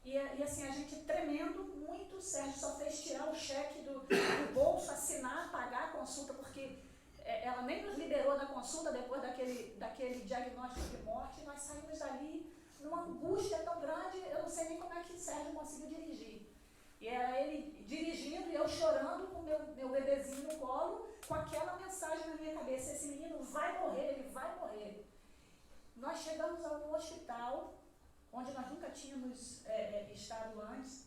E assim, a gente tremendo muito, Sérgio só fez tirar o cheque do bolso, assinar, pagar a consulta, porque ela nem nos liberou da consulta depois daquele diagnóstico de morte, e nós saímos dali numa angústia tão grande, eu não sei nem como é que Sérgio conseguiu dirigir. E era ele dirigindo e eu chorando com meu bebezinho no colo, com aquela mensagem na minha cabeça, esse menino vai morrer, ele vai morrer. Nós chegamos a um hospital, onde nós nunca tínhamos estado antes,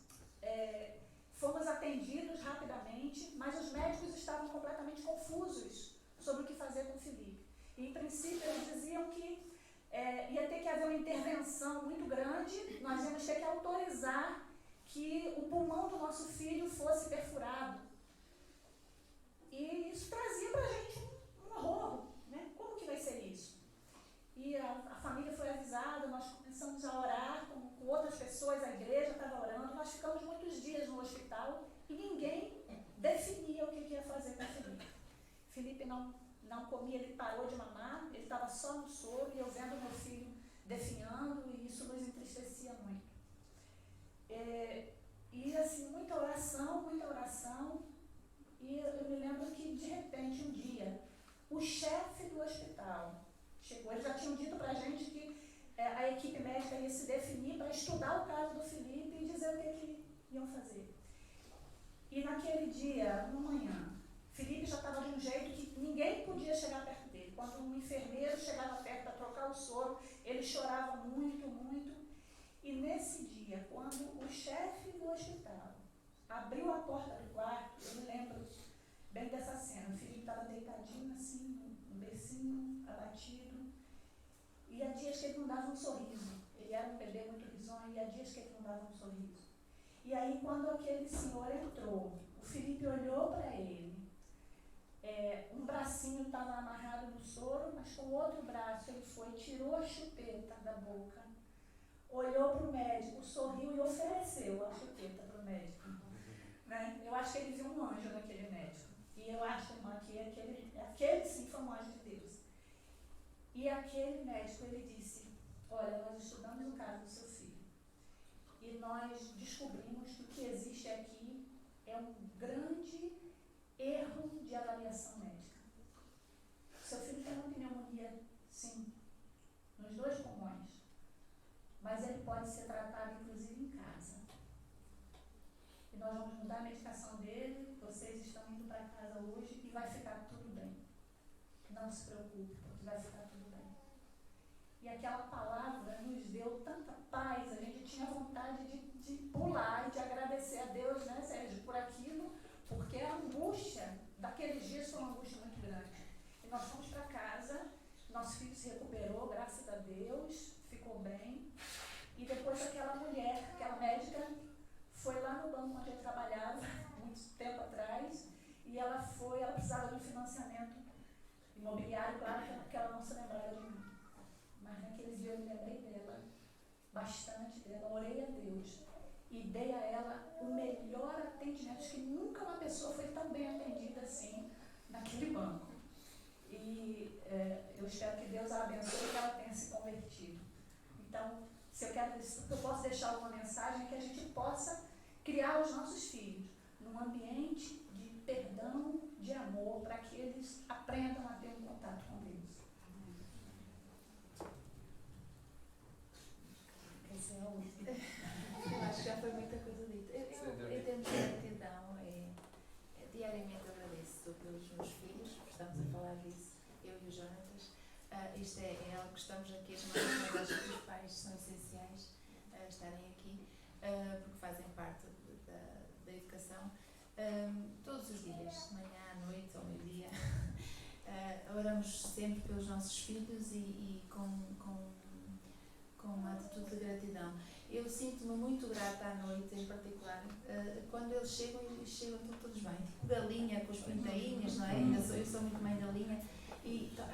fomos atendidos rapidamente, mas os médicos estavam completamente confusos sobre o que fazer com o Felipe. E, em princípio, eles diziam que ia ter que haver uma intervenção muito grande, nós íamos ter que autorizar que o pulmão do nosso filho fosse perfurado. E isso trazia para a gente um horror, né? Como que vai ser isso? E a família foi avisada, nós começamos a orar com outras pessoas, a igreja estava orando, nós ficamos muitos dias no hospital e ninguém definia o que ia fazer com o Felipe. Felipe não comia, ele parou de mamar, ele estava só no soro e eu vendo meu filho definhando, e isso nos entristecia muito. E assim, muita oração, e eu me lembro que de repente um dia, o chefe do hospital chegou, eles já tinham dito pra gente que a equipe médica ia se definir para estudar o caso do Felipe e dizer o que iam fazer. E naquele dia, uma manhã, Felipe já estava de um jeito que ninguém podia chegar perto dele. Quando um enfermeiro chegava perto para trocar o soro, ele chorava muito, muito. E nesse dia, quando o chefe do hospital abriu a porta do quarto, eu me lembro bem dessa cena. O Felipe estava deitadinho assim, no bercinho, abatido. E há dias que ele não dava um sorriso. Ele era um bebê muito risonho e há dias que ele não dava um sorriso. E aí, quando aquele senhor entrou, o Felipe olhou para ele. Um bracinho estava amarrado no soro, mas com o outro braço ele foi, tirou a chupeta da boca, olhou para o médico, sorriu e ofereceu a chupeta para o médico. Né? Eu acho que ele viu um anjo naquele médico. E eu acho, irmã, que aquele sim foi um anjo de Deus. E aquele médico, ele disse, olha, nós estudamos o caso do seu filho. E nós descobrimos que o que existe aqui é um grande erro de avaliação médica. Seu filho tem uma pneumonia, sim, nos 2 pulmões, mas ele pode ser tratado inclusive em casa. E nós vamos mudar a medicação dele, vocês estão indo para casa hoje e vai ficar tudo bem. Não se preocupe, porque vai ficar tudo bem. E aquela palavra nos deu tanta paz, a gente tinha vontade de pular e de agradecer a Deus, né, Sérgio, por aquilo, porque a angústia daqueles dias foi uma angústia muito grande. E nós fomos para casa, nosso filho se recuperou, graças a Deus, ficou bem. E depois aquela mulher, aquela médica, foi lá no banco onde eu trabalhava, muito tempo atrás, e ela precisava de um financiamento imobiliário, claro que ela não se lembrava de mim. Mas naquele dia eu me lembrei dela, bastante dela, orei a Deus. E dei a ela o melhor atendimento. Acho que nunca uma pessoa foi tão bem atendida assim naquele banco. E eu espero que Deus a abençoe e que ela tenha se convertido. Então, se eu posso deixar alguma mensagem, é que a gente possa criar os nossos filhos num ambiente de perdão, de amor, para que eles aprendam a ter um contato com Deus. Esse é o último. Eu acho que já foi muita coisa dita. Eu tento gratidão, diariamente agradeço pelos meus filhos, estamos a falar disso, eu e o Jonatas. Isto é algo que estamos aqui a chamar, mas acho que os pais são essenciais estarem aqui, porque fazem parte da educação. Todos os dias, de manhã, à noite, ao meio-dia, oramos sempre pelos nossos filhos e com uma atitude de gratidão. Eu sinto-me muito grata à noite, em particular, quando eles chegam todos bem, tipo galinha com os pintainhos, não é? Eu sou muito mãe da linha e está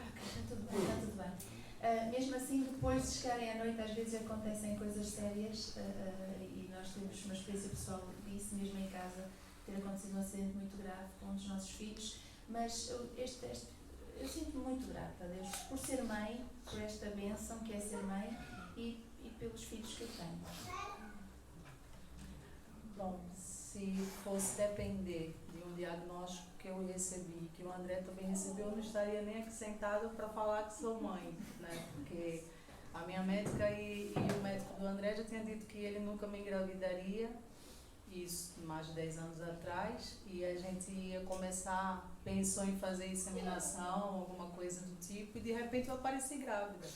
tudo bem. Mesmo assim, depois de chegarem à noite, às vezes acontecem coisas sérias e nós temos uma experiência pessoal disso, mesmo em casa, ter acontecido um acidente muito grave com um dos nossos filhos, mas eu sinto-me muito grata a Deus por ser mãe, por esta bênção que é ser mãe e pelos filhos que eu tenho. Bom, se fosse depender de um diagnóstico que eu recebi, que o André também recebeu, eu não estaria nem aqui sentado para falar que sou mãe, né? Porque a minha médica e o médico do André já tinham dito que ele nunca me engravidaria, isso mais de 10 anos atrás, e a gente ia começar, pensou em fazer inseminação, alguma coisa do tipo, e de repente eu apareci grávida.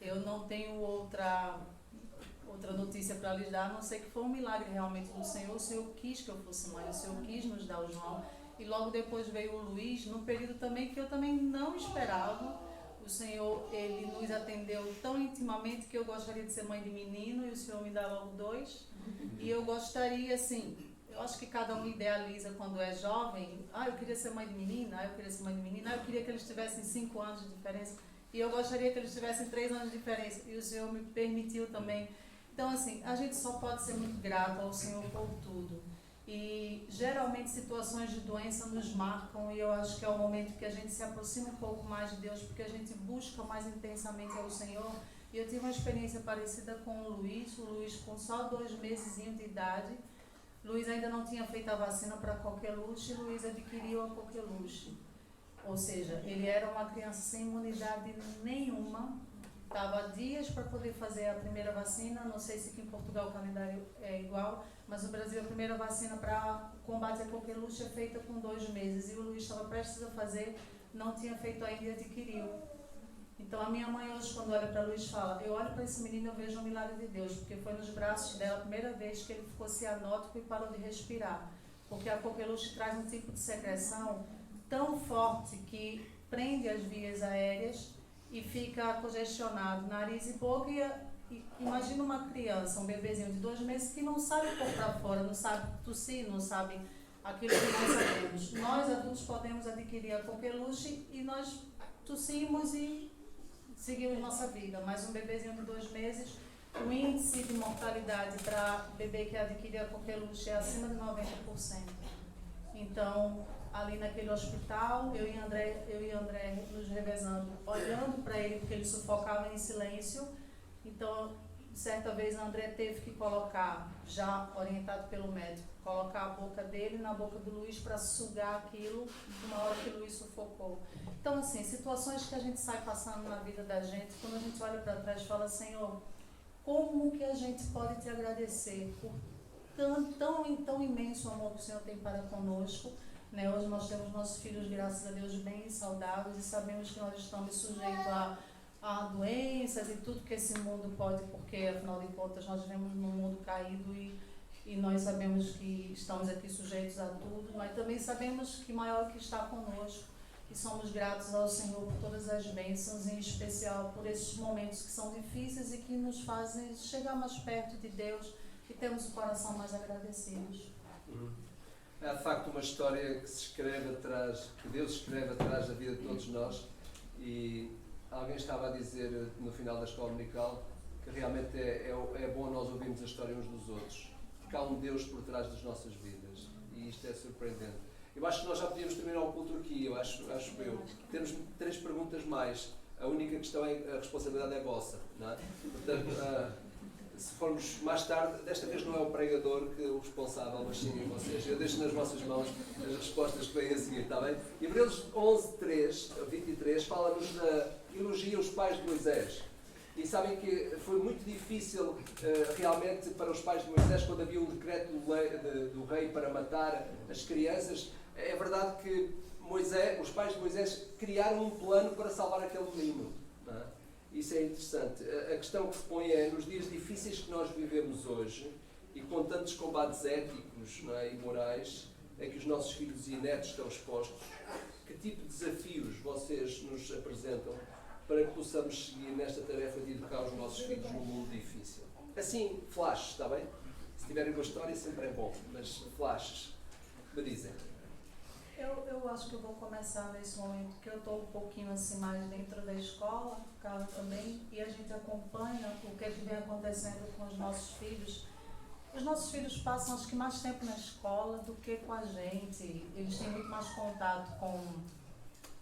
Eu não tenho outra notícia para lhes dar, a não ser que foi um milagre realmente do Senhor. O Senhor quis que eu fosse mãe, o Senhor quis nos dar o João, e logo depois veio o Luiz, num período também que eu também não esperava. O Senhor, Ele nos atendeu tão intimamente que eu gostaria de ser mãe de menino, e o Senhor me dá logo 2, e eu gostaria, assim, eu acho que cada um idealiza quando é jovem, eu queria ser mãe de menina, eu queria ser mãe de menina, eu queria que eles tivessem 5 anos de diferença, e eu gostaria que eles tivessem 3 anos de diferença, e o Senhor me permitiu também. Então, assim, a gente só pode ser muito grato ao Senhor por tudo. E, geralmente, situações de doença nos marcam, e eu acho que é o momento que a gente se aproxima um pouco mais de Deus, porque a gente busca mais intensamente ao Senhor. E eu tive uma experiência parecida com o Luiz com só 2 meses de idade. Luiz ainda não tinha feito a vacina para coqueluche, e Luiz adquiriu a coqueluche. Ou seja, ele era uma criança sem imunidade nenhuma, estava há dias para poder fazer a primeira vacina. Não sei se aqui em Portugal o calendário é igual, mas no Brasil a primeira vacina para combate à coqueluche é feita com 2 meses, e o Luiz estava prestes a fazer, não tinha feito ainda e adquiriu. Então a minha mãe hoje, quando olha para Luiz, fala, eu olho para esse menino e eu vejo um milagre de Deus, porque foi nos braços dela a primeira vez que ele ficou cianótico e parou de respirar, porque a coqueluche traz um tipo de secreção tão forte que prende as vias aéreas e fica congestionado nariz e boca. E imagina uma criança, um bebezinho de 2 meses que não sabe pôr para fora, não sabe tossir, não sabe aquilo que nós sabemos. Nós adultos podemos adquirir a coqueluche e nós tossimos e seguimos nossa vida, mas um bebezinho de 2 meses, o índice de mortalidade para bebê que adquire a coqueluche é acima de 90%. Então, ali naquele hospital, eu e André nos revezando, olhando para ele, porque ele sufocava em silêncio. Então, certa vez André teve que colocar, já orientado pelo médico, colocar a boca dele na boca do Luiz para sugar aquilo uma hora que o Luiz sufocou. Então, assim, situações que a gente sai passando na vida da gente, quando a gente olha para trás e fala, Senhor, como que a gente pode te agradecer por tão imenso amor que o Senhor tem para conosco, né? Hoje nós temos nossos filhos, graças a Deus, bem saudáveis, e sabemos que nós estamos sujeitos a doenças e tudo que esse mundo pode, porque afinal de contas nós vivemos num mundo caído e nós sabemos que estamos aqui sujeitos a tudo, mas também sabemos que maior que está conosco, e somos gratos ao Senhor por todas as bênçãos, em especial por esses momentos que são difíceis e que nos fazem chegar mais perto de Deus e temos o coração mais agradecidos. Há de facto uma história que se escreve atrás, que Deus escreve atrás da vida de todos nós, e alguém estava a dizer no final da escola dominical que realmente é bom nós ouvirmos a história uns dos outros, porque há um Deus por trás das nossas vidas, e isto é surpreendente. Eu acho que nós já podíamos terminar o culto aqui, acho eu. Temos 3 perguntas mais, a única questão é a responsabilidade é vossa, não é? Portanto, se formos mais tarde, desta vez não é o pregador que é o responsável, mas sim vocês. Eu deixo nas vossas mãos as respostas que vêm a seguir, está bem? E Hebreus 11:23 fala-nos da elogia os pais de Moisés. E sabem que foi muito difícil realmente para os pais de Moisés, quando havia um decreto do rei para matar as crianças. É verdade que os pais de Moisés criaram um plano para salvar aquele menino. Isso é interessante. A questão que se põe é, nos dias difíceis que nós vivemos hoje, e com tantos combates éticos, não é, e morais, a que os nossos filhos e netos estão expostos, que tipo de desafios vocês nos apresentam para que possamos seguir nesta tarefa de educar os nossos filhos num mundo difícil? Assim, flashes, está bem? Se tiverem uma história sempre é bom, mas flashes, me dizem. Eu acho que eu vou começar nesse momento, que eu estou um pouquinho assim mais dentro da escola, Carla também, e a gente acompanha o que vem acontecendo com os nossos filhos. Os nossos filhos passam, acho que, mais tempo na escola do que com a gente. Eles têm muito mais contato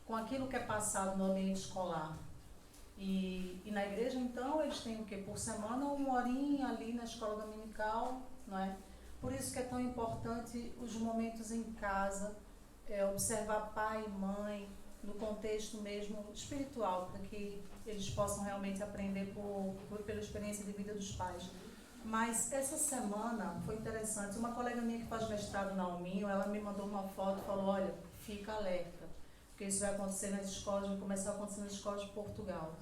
com aquilo que é passado no ambiente escolar. E na igreja, então, eles têm o quê? Por semana, 1 horinha ali na escola dominical, não é? Por isso que é tão importante os momentos em casa, observar pai e mãe, no contexto mesmo espiritual, para que eles possam realmente aprender pela experiência de vida dos pais. Mas essa semana foi interessante. Uma colega minha que faz mestrado na Alminho, ela me mandou uma foto e falou: olha, fica alerta, porque isso vai acontecer nas escolas, vai começar a acontecer nas escolas de Portugal.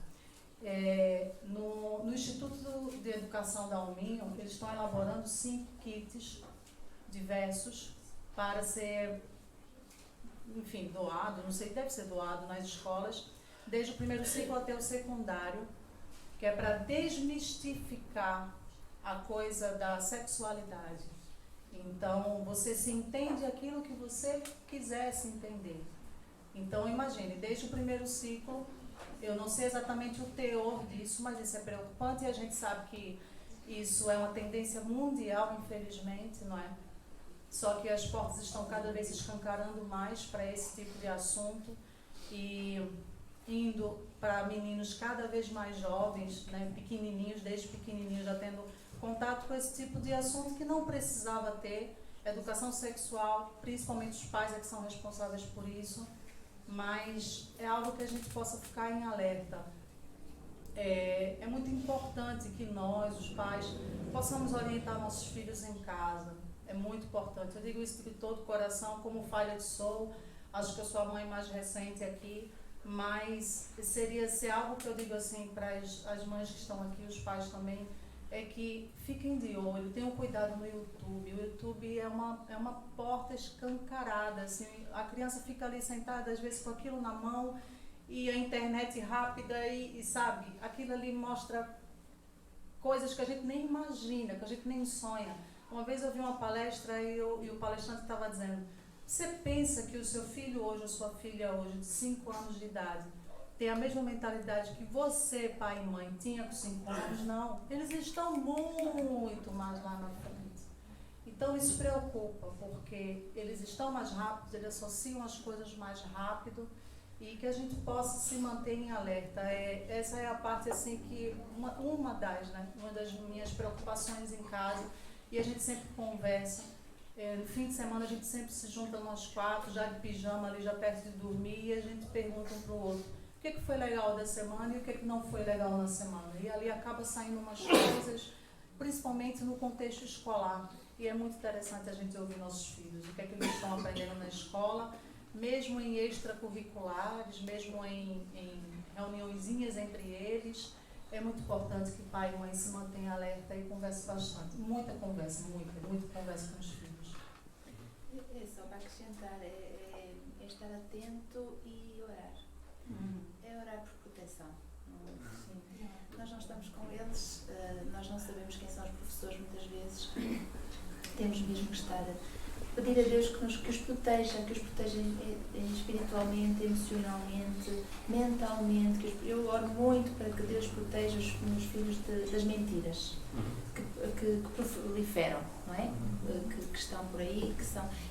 No Instituto de Educação da Alminho, eles estão elaborando 5 kits diversos para ser, enfim, doado, não sei, deve ser doado nas escolas, desde o primeiro ciclo até o secundário, que é para desmistificar a coisa da sexualidade. Então, você se entende aquilo que você quiser se entender. Então, imagine, desde o primeiro ciclo, eu não sei exatamente o teor disso, mas isso é preocupante e a gente sabe que isso é uma tendência mundial, infelizmente, não é? Só que as portas estão cada vez se escancarando mais para esse tipo de assunto e indo para meninos cada vez mais jovens, né, pequenininhos, desde pequenininhos já tendo contato com esse tipo de assunto que não precisava ter. Educação sexual, principalmente os pais é que são responsáveis por isso, mas é algo que a gente possa ficar em alerta. É muito importante que nós, os pais, possamos orientar nossos filhos em casa. É muito importante. Eu digo isso de todo o coração, como falha que sou. Acho que eu sou a mãe mais recente aqui, mas seria ser algo que eu digo assim para as mães que estão aqui, os pais também, é que fiquem de olho, tenham cuidado no YouTube. O YouTube é uma porta escancarada, assim, a criança fica ali sentada, às vezes com aquilo na mão, e a internet rápida, e sabe, aquilo ali mostra coisas que a gente nem imagina, que a gente nem sonha. Uma vez eu vi uma palestra e o palestrante estava dizendo: você pensa que o seu filho hoje, ou sua filha hoje, de 5 anos de idade, tem a mesma mentalidade que você, pai e mãe, tinha com 5 anos? Não. Eles estão muito mais lá na frente. Então isso preocupa, porque eles estão mais rápidos, eles associam as coisas mais rápido, e que a gente possa se manter em alerta. Essa é a parte assim que uma das minhas preocupações em casa, e a gente sempre conversa. No fim de semana a gente sempre se junta nós 4, já de pijama ali, já perto de dormir, e a gente pergunta um para o outro o que foi legal da semana e o que não foi legal na semana. E ali acaba saindo umas coisas, principalmente no contexto escolar. E é muito interessante a gente ouvir nossos filhos, o que eles estão aprendendo na escola, mesmo em extracurriculares, mesmo em reuniõezinhas entre eles. É muito importante que pai e mãe se mantenham alerta e converse bastante. Muita conversa com os filhos. Só para acrescentar, é estar atento e orar. É orar por proteção. Nós não estamos com eles, nós não sabemos quem são os professores muitas vezes. Temos mesmo que estar a pedir a Deus que os proteja espiritualmente, emocionalmente, mentalmente. Eu oro muito para que Deus proteja os meus filhos das mentiras que proliferam, não é? Que estão por aí,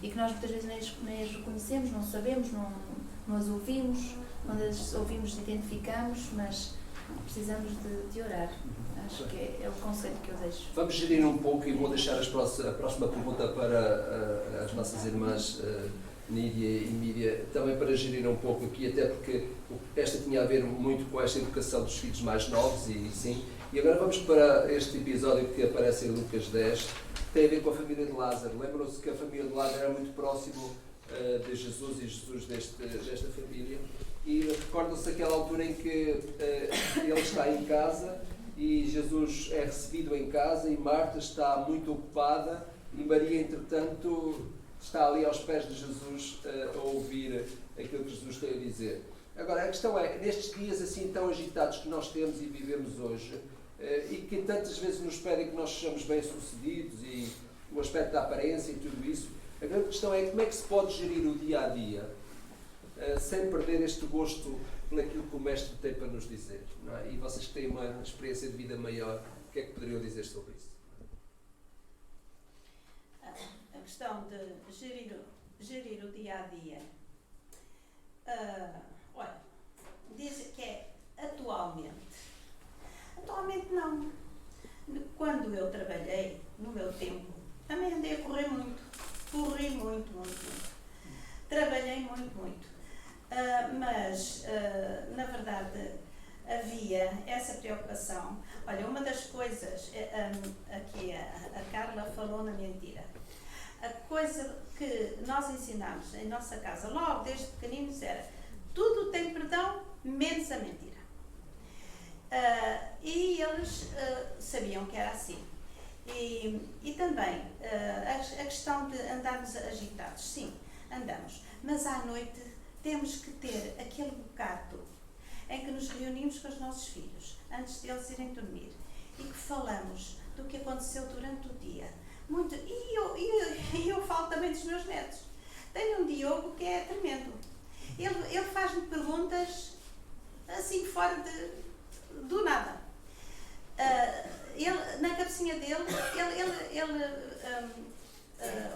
e que nós muitas vezes nem as reconhecemos, não sabemos, não as ouvimos. Quando as ouvimos, identificamos, mas precisamos de orar. Acho que é o conselho que eu deixo. Vamos gerir um pouco, e vou deixar a próxima pergunta para as nossas irmãs Nídia e Míria, também para gerir um pouco aqui, até porque esta tinha a ver muito com esta educação dos filhos mais novos, e agora vamos para este episódio que aparece em Lucas 10, que tem a ver com a família de Lázaro. Lembram-se que a família de Lázaro era muito próximo de Jesus e Jesus desta família, E recordam-se daquela altura em que ele está em casa e Jesus é recebido em casa e Marta está muito ocupada e Maria, entretanto, está ali aos pés de Jesus a ouvir aquilo que Jesus tem a dizer. Agora, a questão é, nestes dias assim tão agitados que nós temos e vivemos hoje, e que tantas vezes nos pedem que nós sejamos bem-sucedidos e o aspecto da aparência e tudo isso, a grande questão é como é que se pode gerir o dia-a-dia sem perder este gosto por aquilo que o Mestre tem para nos dizer, não é? E vocês que têm uma experiência de vida maior, o que é que poderiam dizer sobre isso? A questão de gerir o dia-a-dia. Olha, diz que é atualmente. Atualmente não. Quando eu trabalhei, no meu tempo, também andei a correr muito. Corri muito. Trabalhei muito. Mas, na verdade, havia essa preocupação. Olha, uma das coisas, aqui a Carla falou na mentira. A coisa que nós ensinámos em nossa casa, logo desde pequeninos, era tudo tem perdão, menos a mentira. E eles sabiam que era assim. E também a questão de andarmos agitados. Sim, andamos. Mas à noite temos que ter aquele bocado em que nos reunimos com os nossos filhos, antes deles irem dormir, e que falamos do que aconteceu durante o dia. Muito. E eu falo também dos meus netos. Tenho um Diogo que é tremendo. Ele faz-me perguntas assim fora do nada. Na cabecinha dele, ele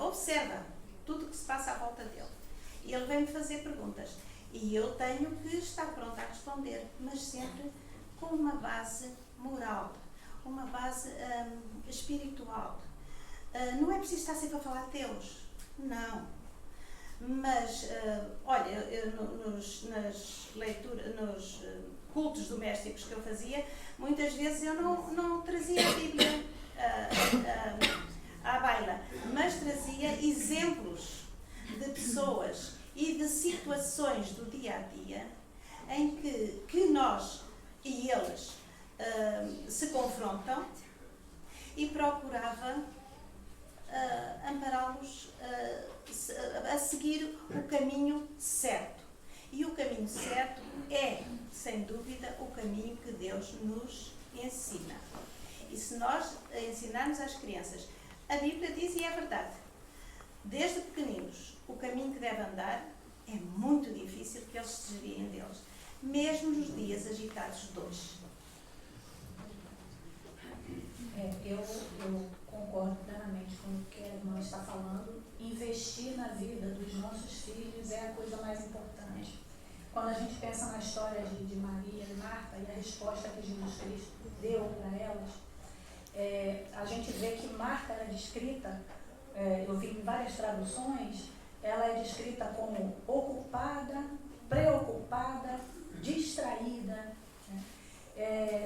observa tudo o que se passa à volta dele. E ele vem-me fazer perguntas. E eu tenho que estar pronta a responder, mas sempre com uma base moral, uma base espiritual. Não é preciso estar sempre a falar de Deus. Não. Mas, olha, nas leituras, nos cultos domésticos que eu fazia, muitas vezes eu não trazia a Bíblia à baila, mas trazia exemplos de pessoas e de situações do dia a dia em que nós e eles se confrontam, e procurava ampará-los a seguir o caminho certo. E o caminho certo é, sem dúvida, o caminho que Deus nos ensina. E se nós ensinarmos às crianças, a Bíblia diz, e é verdade, desde pequeninos, o caminho que devem andar, é muito difícil que eles se desviem deles, mesmo nos dias agitados de hoje. Eu concordo plenamente com o que a irmã está falando. Investir na vida dos nossos filhos é a coisa mais importante. Quando a gente pensa na história de Maria e Marta e a resposta que Jesus Cristo deu para elas, a gente vê que Marta era descrita, eu vi em várias traduções, ela é descrita como ocupada, preocupada, distraída.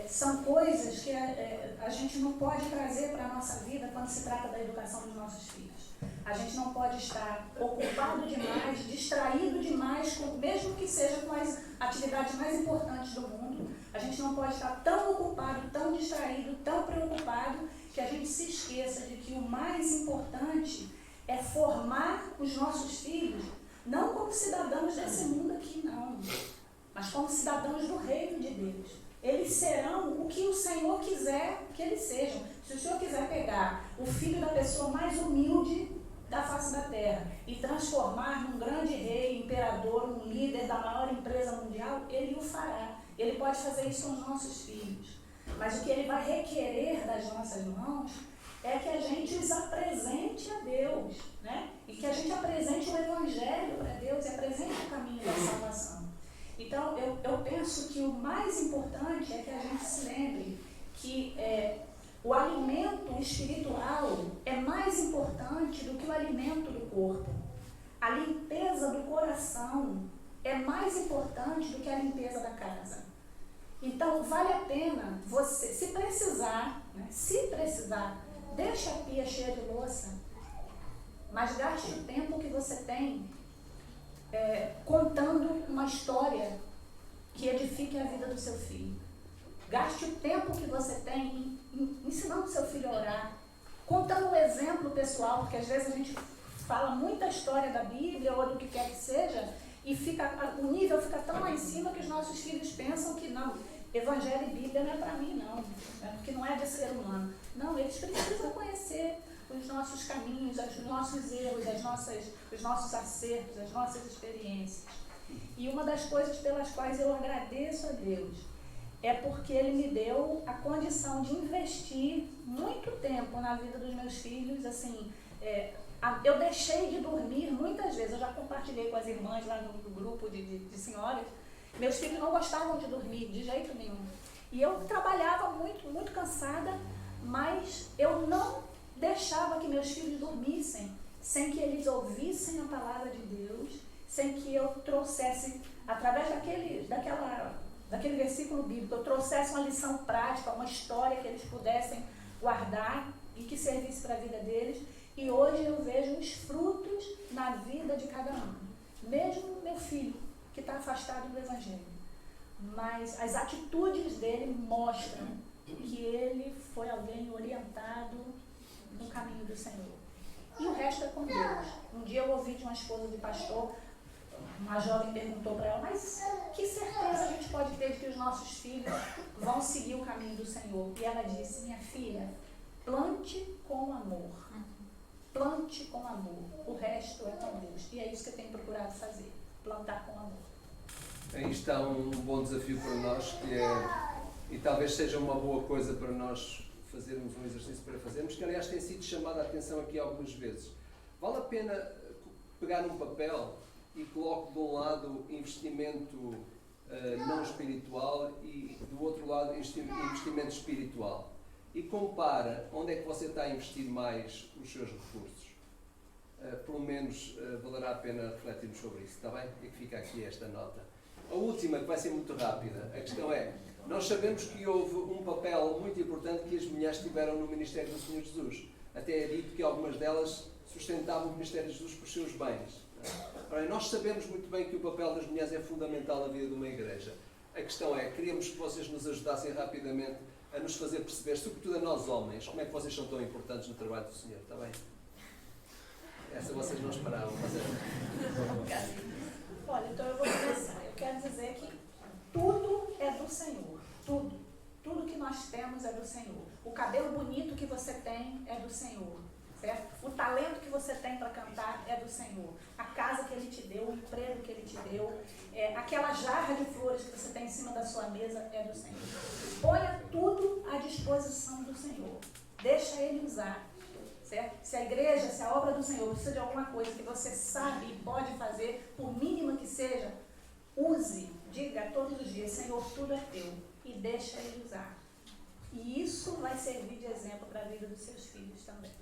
São coisas que a gente não pode trazer para a nossa vida quando se trata da educação dos nossos filhos. A gente não pode estar ocupado demais, distraído demais, mesmo que seja com as atividades mais importantes do mundo. A gente não pode estar tão ocupado, tão distraído, tão preocupado, que a gente se esqueça de que o mais importante é formar os nossos filhos, não como cidadãos desse mundo aqui, não, mas como cidadãos do reino de Deus. Eles serão o que o Senhor quiser que eles sejam. Se o Senhor quiser pegar o filho da pessoa mais humilde da face da terra e transformar num grande rei, imperador, um líder da maior empresa mundial, Ele o fará. Ele pode fazer isso com os nossos filhos. Mas o que Ele vai requerer das nossas mãos é que a gente os apresente a Deus, né? E que a gente apresente o Evangelho para Deus e apresente o caminho da salvação. Então, eu penso que o mais importante é que a gente se lembre que o alimento espiritual é mais importante do que o alimento do corpo. A limpeza do coração é mais importante do que a limpeza da casa. Então, vale a pena você, se precisar, deixa a pia cheia de louça, mas gaste o tempo que você tem contando uma história que edifiquem a vida do seu filho. Gaste o tempo que você tem ensinando seu filho a orar, contando um exemplo pessoal, porque às vezes a gente fala muita história da Bíblia ou do que quer que seja, e o nível fica tão lá em cima que os nossos filhos pensam que não, Evangelho e Bíblia não é para mim, não, porque não é de ser humano. Não, eles precisam conhecer os nossos caminhos, os nossos erros, os nossos acertos, as nossas experiências. E uma das coisas pelas quais eu agradeço a Deus é porque Ele me deu a condição de investir muito tempo na vida dos meus filhos. Assim, eu deixei de dormir muitas vezes, eu já compartilhei com as irmãs lá no grupo de senhoras, meus filhos não gostavam de dormir de jeito nenhum. E eu trabalhava muito, muito cansada, mas eu não deixava que meus filhos dormissem sem que eles ouvissem a palavra de Deus, sem que eu trouxesse, através daquele versículo bíblico, eu trouxesse uma lição prática, uma história que eles pudessem guardar e que servisse para a vida deles. E hoje eu vejo os frutos na vida de cada um. Mesmo meu filho, que está afastado do Evangelho. Mas as atitudes dele mostram que ele foi alguém orientado no caminho do Senhor. E o resto é com Deus. Um dia eu ouvi de uma esposa de pastor, uma jovem perguntou para ela, mas que certeza a gente pode ter de que os nossos filhos vão seguir o caminho do Senhor? E ela disse, minha filha, plante com amor. Plante com amor. O resto é com Deus. E é isso que eu tenho procurado fazer, plantar com amor. Aí está um bom desafio para nós, que é, e talvez seja uma boa coisa para nós fazermos um exercício para fazermos, que aliás tem sido chamada a atenção aqui algumas vezes. Vale a pena pegar num papel e coloque de um lado investimento não espiritual e do outro lado investimento espiritual. E compara onde é que você está a investir mais os seus recursos. Pelo menos valerá a pena refletirmos sobre isso, está bem? E que fica aqui esta nota. A última, que vai ser muito rápida, a questão é, nós sabemos que houve um papel muito importante que as mulheres tiveram no ministério do Senhor Jesus. Até é dito que algumas delas sustentavam o ministério de Jesus por seus bens. Ora, nós sabemos muito bem que o papel das mulheres é fundamental na vida de uma igreja. A questão é, queríamos que vocês nos ajudassem rapidamente a nos fazer perceber, sobretudo a nós homens, como é que vocês são tão importantes no trabalho do Senhor, está bem? Essa vocês não esperavam, mas Olha, então eu vou começar. Eu quero dizer que tudo é do Senhor. Tudo. Tudo que nós temos é do Senhor. O cabelo bonito que você tem é do Senhor. Certo? O talento que você tem para cantar é do Senhor. A casa que Ele te deu, o emprego que Ele te deu, aquela jarra de flores que você tem em cima da sua mesa é do Senhor. Ponha tudo à disposição do Senhor. Deixa Ele usar. Certo? Se a igreja, se a obra do Senhor precisa de alguma coisa que você sabe e pode fazer, por mínima que seja, use, diga todos os dias, Senhor, tudo é teu, e deixa Ele usar. E isso vai servir de exemplo para a vida dos seus filhos também.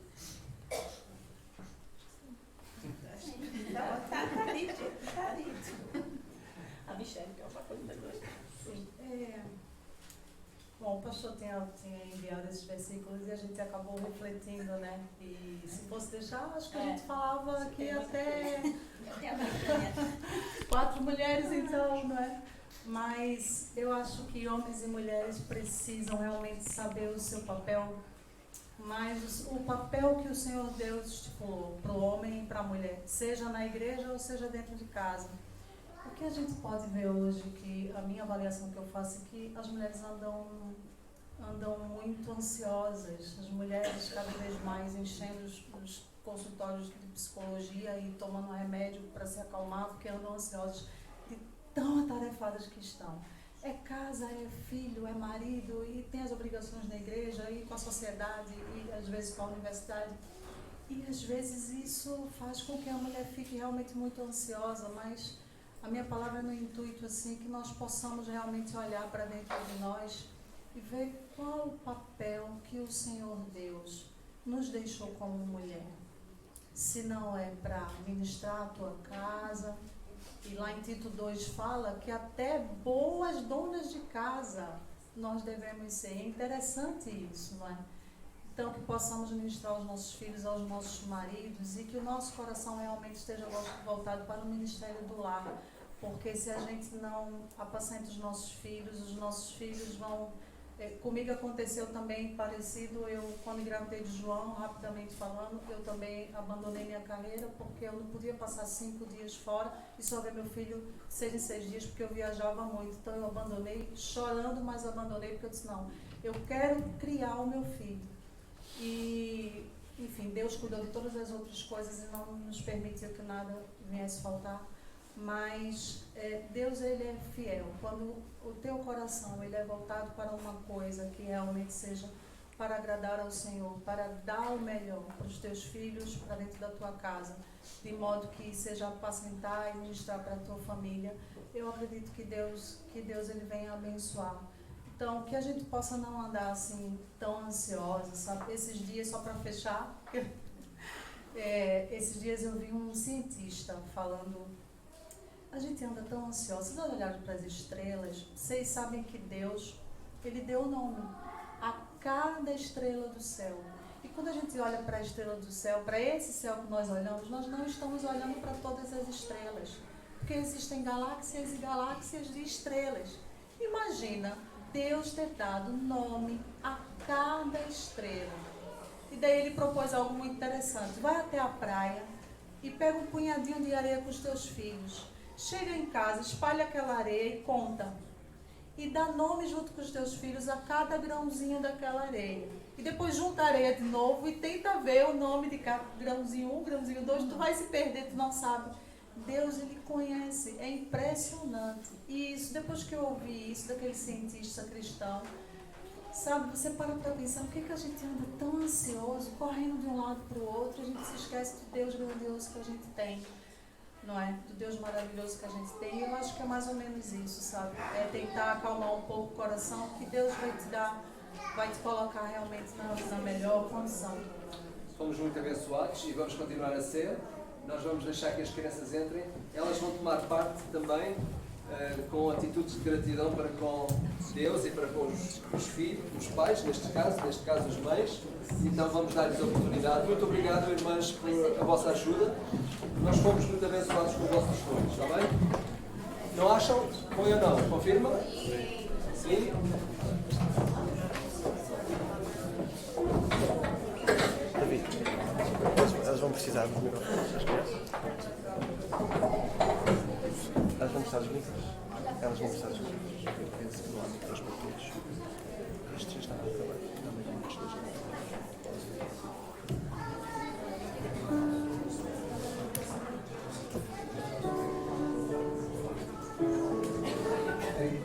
Tá dito. A Michelle quer uma coisa depois. Sim. Bom, o pastor tinha enviado esses versículos e a gente acabou refletindo, né? E se fosse deixar, acho que a gente falava aqui até 4 mulheres, então, não é? Mas eu acho que homens e mulheres precisam realmente saber o seu papel, mas o papel que o Senhor Deus estipulou para o homem e para a mulher, seja na igreja ou seja dentro de casa. O que a gente pode ver hoje, que a minha avaliação que eu faço é que as mulheres andam muito ansiosas, as mulheres cada vez mais enchendo os consultórios de psicologia e tomando remédio para se acalmar, porque andam ansiosas de tão atarefadas que estão. É casa, é filho, é marido, e tem as obrigações da igreja, e com a sociedade, e às vezes com a universidade. E às vezes isso faz com que a mulher fique realmente muito ansiosa, mas a minha palavra é no intuito assim, que nós possamos realmente olhar para dentro de nós e ver qual o papel que o Senhor Deus nos deixou como mulher. Se não é para ministrar a tua casa, e lá em Tito 2 fala que até boas donas de casa nós devemos ser. É interessante isso, não é? Então, que possamos ministrar aos nossos filhos, aos nossos maridos, e que o nosso coração realmente esteja voltado para o ministério do lar, porque se a gente não apacenta os nossos filhos vão... comigo aconteceu também parecido. Eu, quando engravidei de João, rapidamente falando, eu também abandonei minha carreira, porque eu não podia passar 5 dias fora e só ver meu filho 6 em 6 dias, porque eu viajava muito. Então eu abandonei, chorando, mas abandonei, porque eu disse, não, eu quero criar o meu filho. E, enfim, Deus cuidou de todas as outras coisas e não nos permitiu que nada viesse faltar. Mas Deus, ele é fiel. Quando o teu coração ele é voltado para uma coisa que realmente seja para agradar ao Senhor, para dar o melhor para os teus filhos, para dentro da tua casa, de modo que seja apacentar e ministrar para a tua família, eu acredito que Deus ele venha abençoar. Então, que a gente possa não andar assim tão ansiosa, sabe? Esses dias, só para fechar, esses dias eu vi um cientista falando. A gente anda tão ansiosa. Vocês olharam para as estrelas, vocês sabem que Deus, ele deu o nome a cada estrela do céu. E quando a gente olha para a estrela do céu, para esse céu que nós olhamos, nós não estamos olhando para todas as estrelas, porque existem galáxias e galáxias de estrelas. Imagina Deus ter dado nome a cada estrela. E daí ele propôs algo muito interessante. Vai até a praia e pega um punhadinho de areia com os teus filhos. Chega em casa, espalha aquela areia e conta. E dá nome junto com os teus filhos a cada grãozinho daquela areia. E depois junta a areia de novo e tenta ver o nome de cada grãozinho 1, grãozinho 2. Tu vai se perder, tu não sabe. Deus, ele conhece. É impressionante. E isso, depois que eu ouvi isso daquele cientista cristão, sabe, você para pensar, por que a gente anda tão ansioso, correndo de um lado para o outro, a gente se esquece do Deus grandioso que a gente tem. Não é? Do Deus maravilhoso que a gente tem. E eu acho que é mais ou menos isso, sabe? É tentar acalmar um pouco o coração, que Deus vai te dar, vai te colocar realmente na melhor condição. Fomos muito abençoados e vamos continuar a ser. Nós vamos deixar que as crianças entrem. Elas vão tomar parte também com atitudes de gratidão para com Deus e para com os filhos, os pais, neste caso as mães. Então vamos dar-lhes a oportunidade. Muito obrigado, irmãs, por a vossa ajuda. Nós fomos muito abençoados com o vosso testemunho, está bem? Não acham? Foi ou não? Confirma? Sim? David, elas vão precisar dos microfones, as crianças? Elas vão precisar dos microfones? Elas vão precisar dos microfones. Eu penso que não há microfones para todos. Isto já está a acabar. Também tem muitas coisas.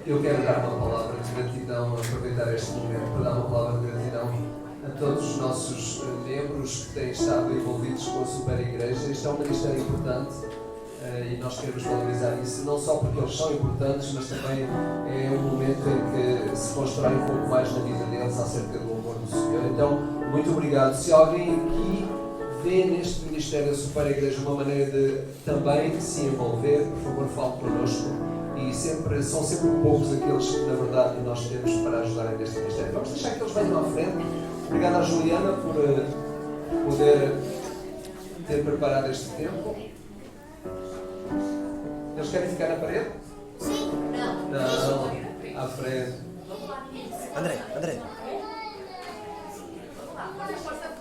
Eu quero dar uma palavra de gratidão, aproveitar este momento para dar uma palavra de gratidão a todos os nossos membros que têm estado envolvidos com a Super Igreja. Isto é um ministério importante e nós queremos valorizar isso, não só porque eles são importantes, mas também é um momento em que se constrói um pouco mais na vida deles acerca do amor do Senhor. Então, muito obrigado. Se alguém aqui vê neste ministério da Super Igreja uma maneira de também se envolver, por favor, fale connosco. E são sempre poucos aqueles que, na verdade, nós temos para ajudarem neste ministério. Vamos deixar que eles venham à frente. Obrigado à Juliana por poder ter preparado este tempo. Eles querem ficar na parede? Sim. Não. À frente. André. Força.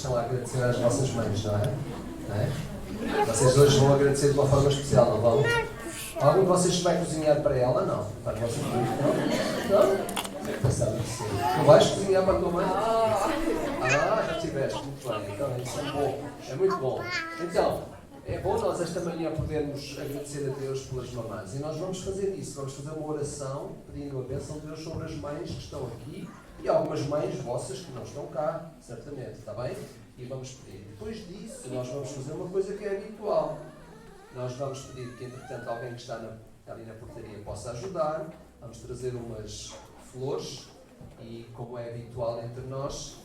estão a agradecer às vossas mães, não é? Não é? Vocês hoje vão agradecer de uma forma especial, não vão? Algum de vocês vai cozinhar para ela? Não. Para as vossas mães? Não? Não? Pensava que sim. Tu vais cozinhar para a tua mãe? Já tiveste. Muito bem. Então, isso é bom. É muito bom. Então, é bom nós esta manhã podermos agradecer a Deus pelas mamães. E nós vamos fazer isso. Vamos fazer uma oração pedindo a bênção de Deus sobre as mães que estão aqui e algumas mães vossas que não estão cá, certamente. Está bem? E vamos pedir. Depois disso, nós vamos fazer uma coisa que é habitual. Nós vamos pedir que, entretanto, alguém que está ali na portaria possa ajudar. Vamos trazer umas flores e, como é habitual entre nós,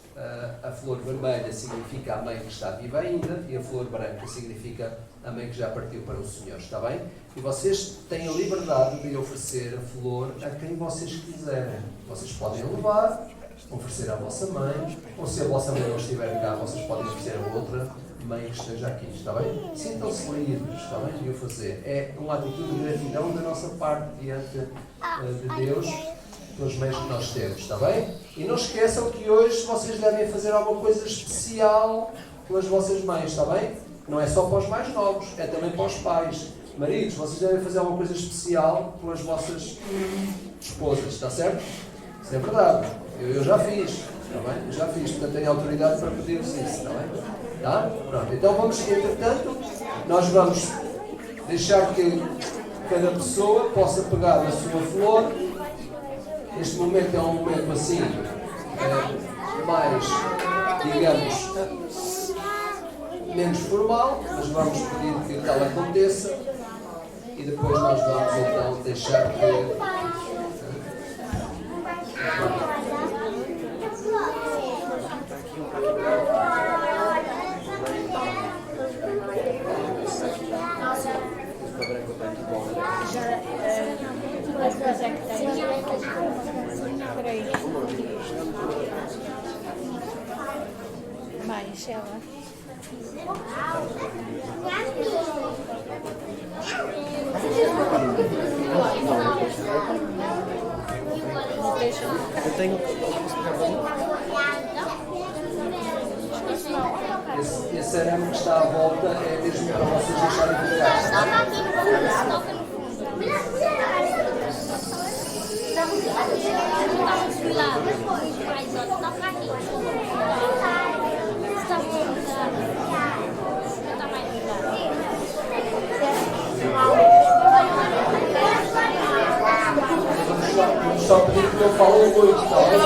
a flor vermelha significa a mãe que está viva ainda e a flor branca significa a mãe que já partiu para o Senhor. Está bem? E vocês têm a liberdade de oferecer a flor a quem vocês quiserem. Vocês podem levar, oferecer à vossa mãe, ou se a vossa mãe não estiver cá, vocês podem oferecer a outra mãe que esteja aqui, está bem? Sintam-se livres, está bem? De o fazer. É uma atitude de gratidão da nossa parte diante de Deus pelas mães que nós temos, está bem? E não esqueçam que hoje vocês devem fazer alguma coisa especial pelas vossas mães, está bem? Não é só para os mais novos, é também para os pais. Maridos, vocês devem fazer alguma coisa especial pelas vossas esposas, está certo? Isso é verdade. Eu já fiz, está bem? Eu já fiz, portanto tenho autoridade para pedir-vos isso, está bem? Tá? Pronto, então vamos, entretanto, nós vamos deixar que cada pessoa possa pegar na sua flor. Este momento é um momento assim, mais, digamos, menos formal, mas vamos pedir que tal aconteça e depois nós vamos então deixar que... Mais ela. Eu tenho. Esse arame que está à volta é mesmo para vocês deixarem de ficar. Vamos só pedir que não falem muito, tá bem?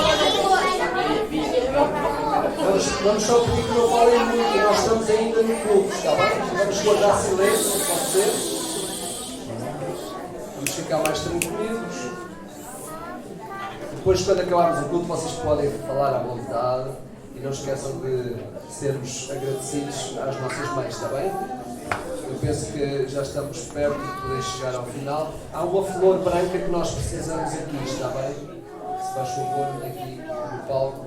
Vamos só pedir que não falem muito, nós estamos ainda no culto, está bem? Vamos guardar silêncio, pode ser? Vamos ficar mais tranquilos. Depois, quando acabarmos o culto, vocês podem falar à vontade e não esqueçam de sermos agradecidos às nossas mães, está bem? Eu penso que já estamos perto de poder chegar ao final. Há uma flor branca que nós precisamos aqui, está bem? Se faz favor, aqui no palco.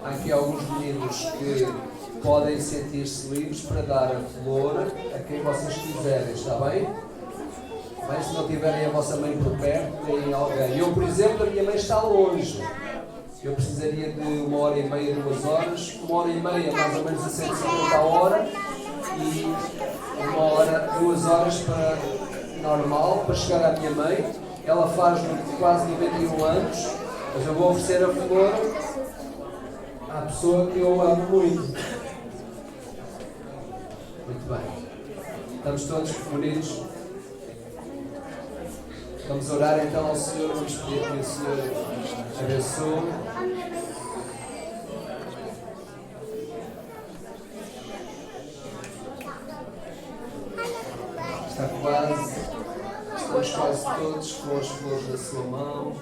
Há aqui alguns meninos que podem sentir-se livres para dar a flor a quem vocês quiserem, está bem? Mas se não tiverem a vossa mãe por perto, têm alguém. Eu, por exemplo, a minha mãe está longe. Eu precisaria de 1h30, 2 horas, 1h30 mais ou menos a 150 a hora e 1 hora, 2 horas para normal, para chegar à minha mãe. Ela faz quase 91 anos, mas eu vou oferecer a flor à pessoa que eu amo muito. Muito bem. Estamos todos unidos. Vamos orar então ao Senhor, vamos pedir que o Senhor abençoe. Está quase, estamos quase todos com as flores na sua mão.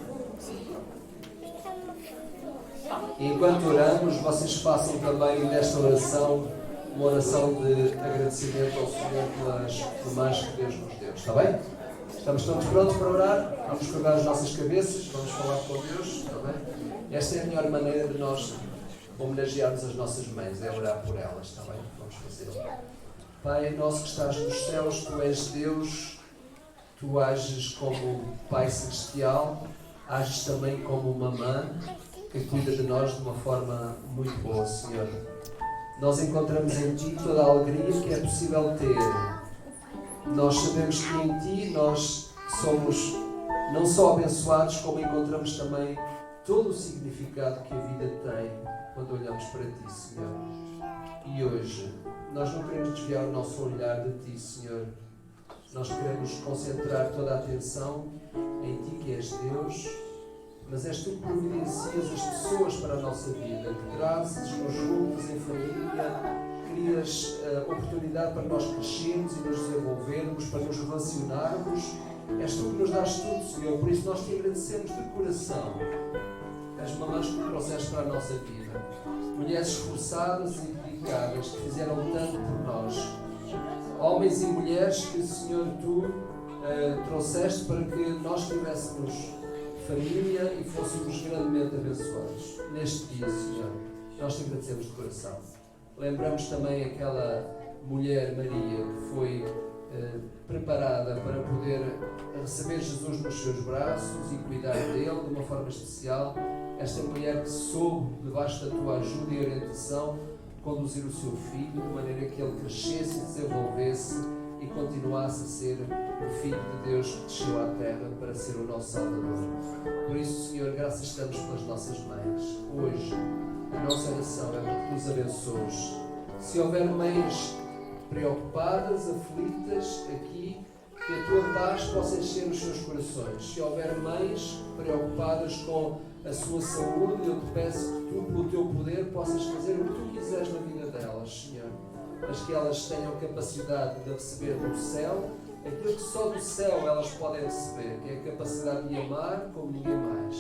E enquanto oramos, vocês façam também desta oração uma oração de agradecimento ao Senhor pelas mamães que Deus nos deu. Está bem? Estamos todos prontos para orar? Vamos curvar as nossas cabeças, vamos falar com Deus. Está bem? Esta é a melhor maneira de nós homenagearmos as nossas mães, é orar por elas, está bem? Vamos fazê-lo. Pai nosso que estás nos céus, Tu és Deus, Tu ages como Pai Celestial, ages também como uma mãe que cuida de nós de uma forma muito boa, Senhor. Nós encontramos em Ti toda a alegria que é possível ter. Nós sabemos que em Ti nós somos não só abençoados, como encontramos também todo o significado que a vida tem quando olhamos para Ti, Senhor. E hoje, nós não queremos desviar o nosso olhar de Ti, Senhor. Nós queremos concentrar toda a atenção em Ti, que és Deus, mas és Tu que providencias as pessoas para a nossa vida, que trazes-nos juntos em família, crias oportunidade para nós crescermos e nos desenvolvermos, para nos relacionarmos. És Tu que nos dás tudo, Senhor, por isso nós Te agradecemos de coração as mamães que trouxeste para a nossa vida, mulheres esforçadas e dedicadas que fizeram tanto por nós, homens e mulheres que, Senhor, Tu trouxeste para que nós tivéssemos família e fôssemos grandemente abençoados. Neste dia, Senhor, nós Te agradecemos de coração. Lembramos também aquela mulher, Maria, que foi preparada para poder receber Jesus nos seus braços e cuidar dele de uma forma especial. Esta mulher que soube, debaixo da Tua ajuda e orientação, conduzir o seu filho de maneira que ele crescesse e desenvolvesse e continuasse a ser o Filho de Deus que desceu à terra para ser o nosso Salvador. Por isso, Senhor, graças estamos pelas nossas mães. Hoje, a nossa oração é para que nos abençoes. Se houver mães preocupadas, aflitas aqui, que a Tua paz possa encher os seus corações. Se houver mães preocupadas com a sua saúde, eu Te peço que Tu, pelo Teu poder, possas fazer o que Tu quiseres na vida delas, Senhor. Mas que elas tenham capacidade de receber do céu aquilo que só do céu elas podem receber, que é a capacidade de amar como ninguém mais.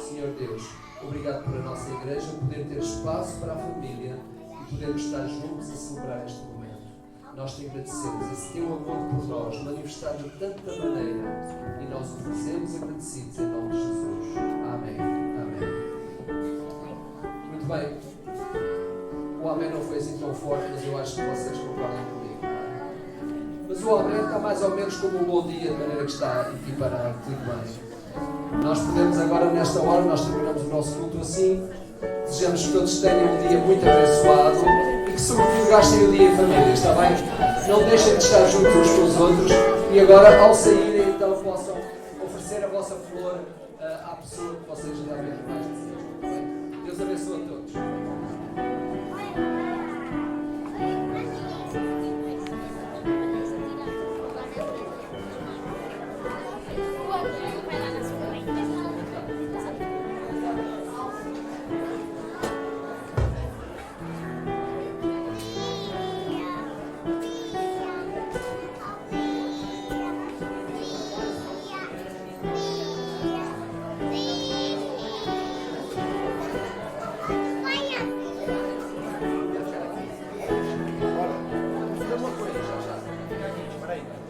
Senhor Deus, obrigado por a nossa igreja poder ter espaço para a família e podermos estar juntos a celebrar este momento. Nós Te agradecemos esse Teu amor por nós, manifestado de tanta maneira, e nós o fazemos agradecidos em nome de Jesus. Amém. Amém. Muito bem. O amém não foi assim tão forte, mas eu acho que vocês concordam comigo. Mas o amém está mais ou menos como um bom dia, de maneira que está a equiparar tudo bem. Nós podemos agora, nesta hora, nós terminamos o nosso culto assim. Desejamos que todos tenham um dia muito abençoado e que, sobretudo, gastem o dia em família, está bem? Não deixem de estar juntos uns com os outros e agora, ao saírem, então, possam oferecer a vossa flor à pessoa que vocês realmente mais desejam, está bem? Deus abençoe a todos. Espera aí.